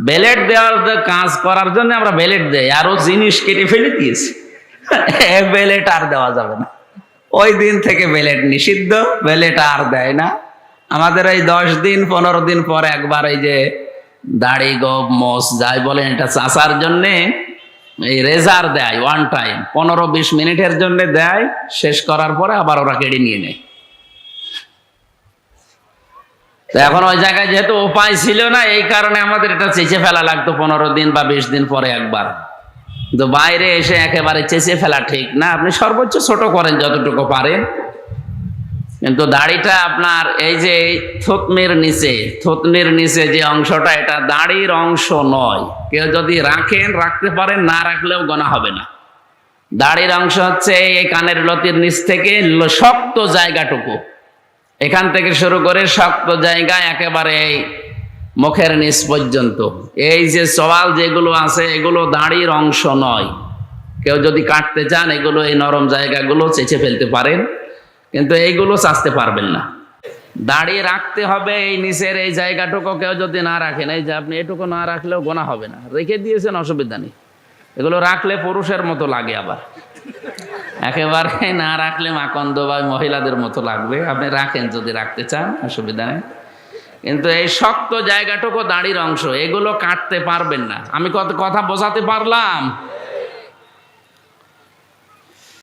ব্লেড দেওয়ার কাজ করার জন্য আমরা ব্লেড দেই, আর ও জিনিস কেটে ফেলে দিয়েছে, ব্লেড আর দেওয়া যাবে না। ওই দিন থেকে ব্লেড নিষিদ্ধ, ব্লেড আর দেয় না। আমাদের এই 10 দিন 15 দিন পরে একবার এই যে দাড়ি গোপ মোস যাই বলেন, এটা চাষার জন্যে এই রেজার দেয়, ওয়ান টাইম 15-20 মিনিটের জন্য দেয়, শেষ করার পরে আবার ওরা কেড়ে নিয়ে নেয়। তো এখন ওই জায়গায় যেহেতু উপায় ছিল না, এই কারণে আমাদের এটা চেঁচে ফেলা লাগতো 15 দিন বা 20 দিন পরে একবার। তো বাইরে এসে একেবারে চেঁচে ফেলা ঠিক না। আপনি সর্বোচ্চ ছোট করেন যতটুকু পারেন, কিন্তু দাড়িটা আপনার এই যে থুতনির নিচে যে অংশটা, এটা দাড়ির অংশ নয়। কেউ যদি রাখতে পারেন, না রাখলেও গোনা হবে না। দাড়ির অংশ হচ্ছে এই কানের লতির নিচ থেকে শক্ত জায়গাটুকু, এখান থেকে শুরু করে শক্ত জায়গা একেবারে এই মুখের নিচ পর্যন্ত। এই যে সওয়াল যেগুলো আছে, এগুলো দাড়ির অংশ নয়। কেউ যদি কাটতে চান, এগুলো এই নরম জায়গাগুলো চেঁচে ফেলতে পারেন, কিন্তু এইগুলো চাচতে পারবেন না। দাড়ি রাখতে হবে এই নিচের এই জায়গাটুকু কেউ যদি না রাখেন, এই যে আপনি এটুকু না রাখলেও গোনা হবে না, রেখে দিয়েছেন অসুবিধা নেই। এগুলো রাখলে পুরুষের মতো লাগে, আবার একেবারে না রাখলে মাকন্দ বা মহিলাদের মতো লাগবে। আপনি রাখেন যদি রাখতে চান, অসুবিধা নেই। কিন্তু এই শক্ত জায়গাটুকু দাড়ির অংশ, এগুলো কাটতে পারবেন না। আমি কত কথা বোঝাতে পারলাম?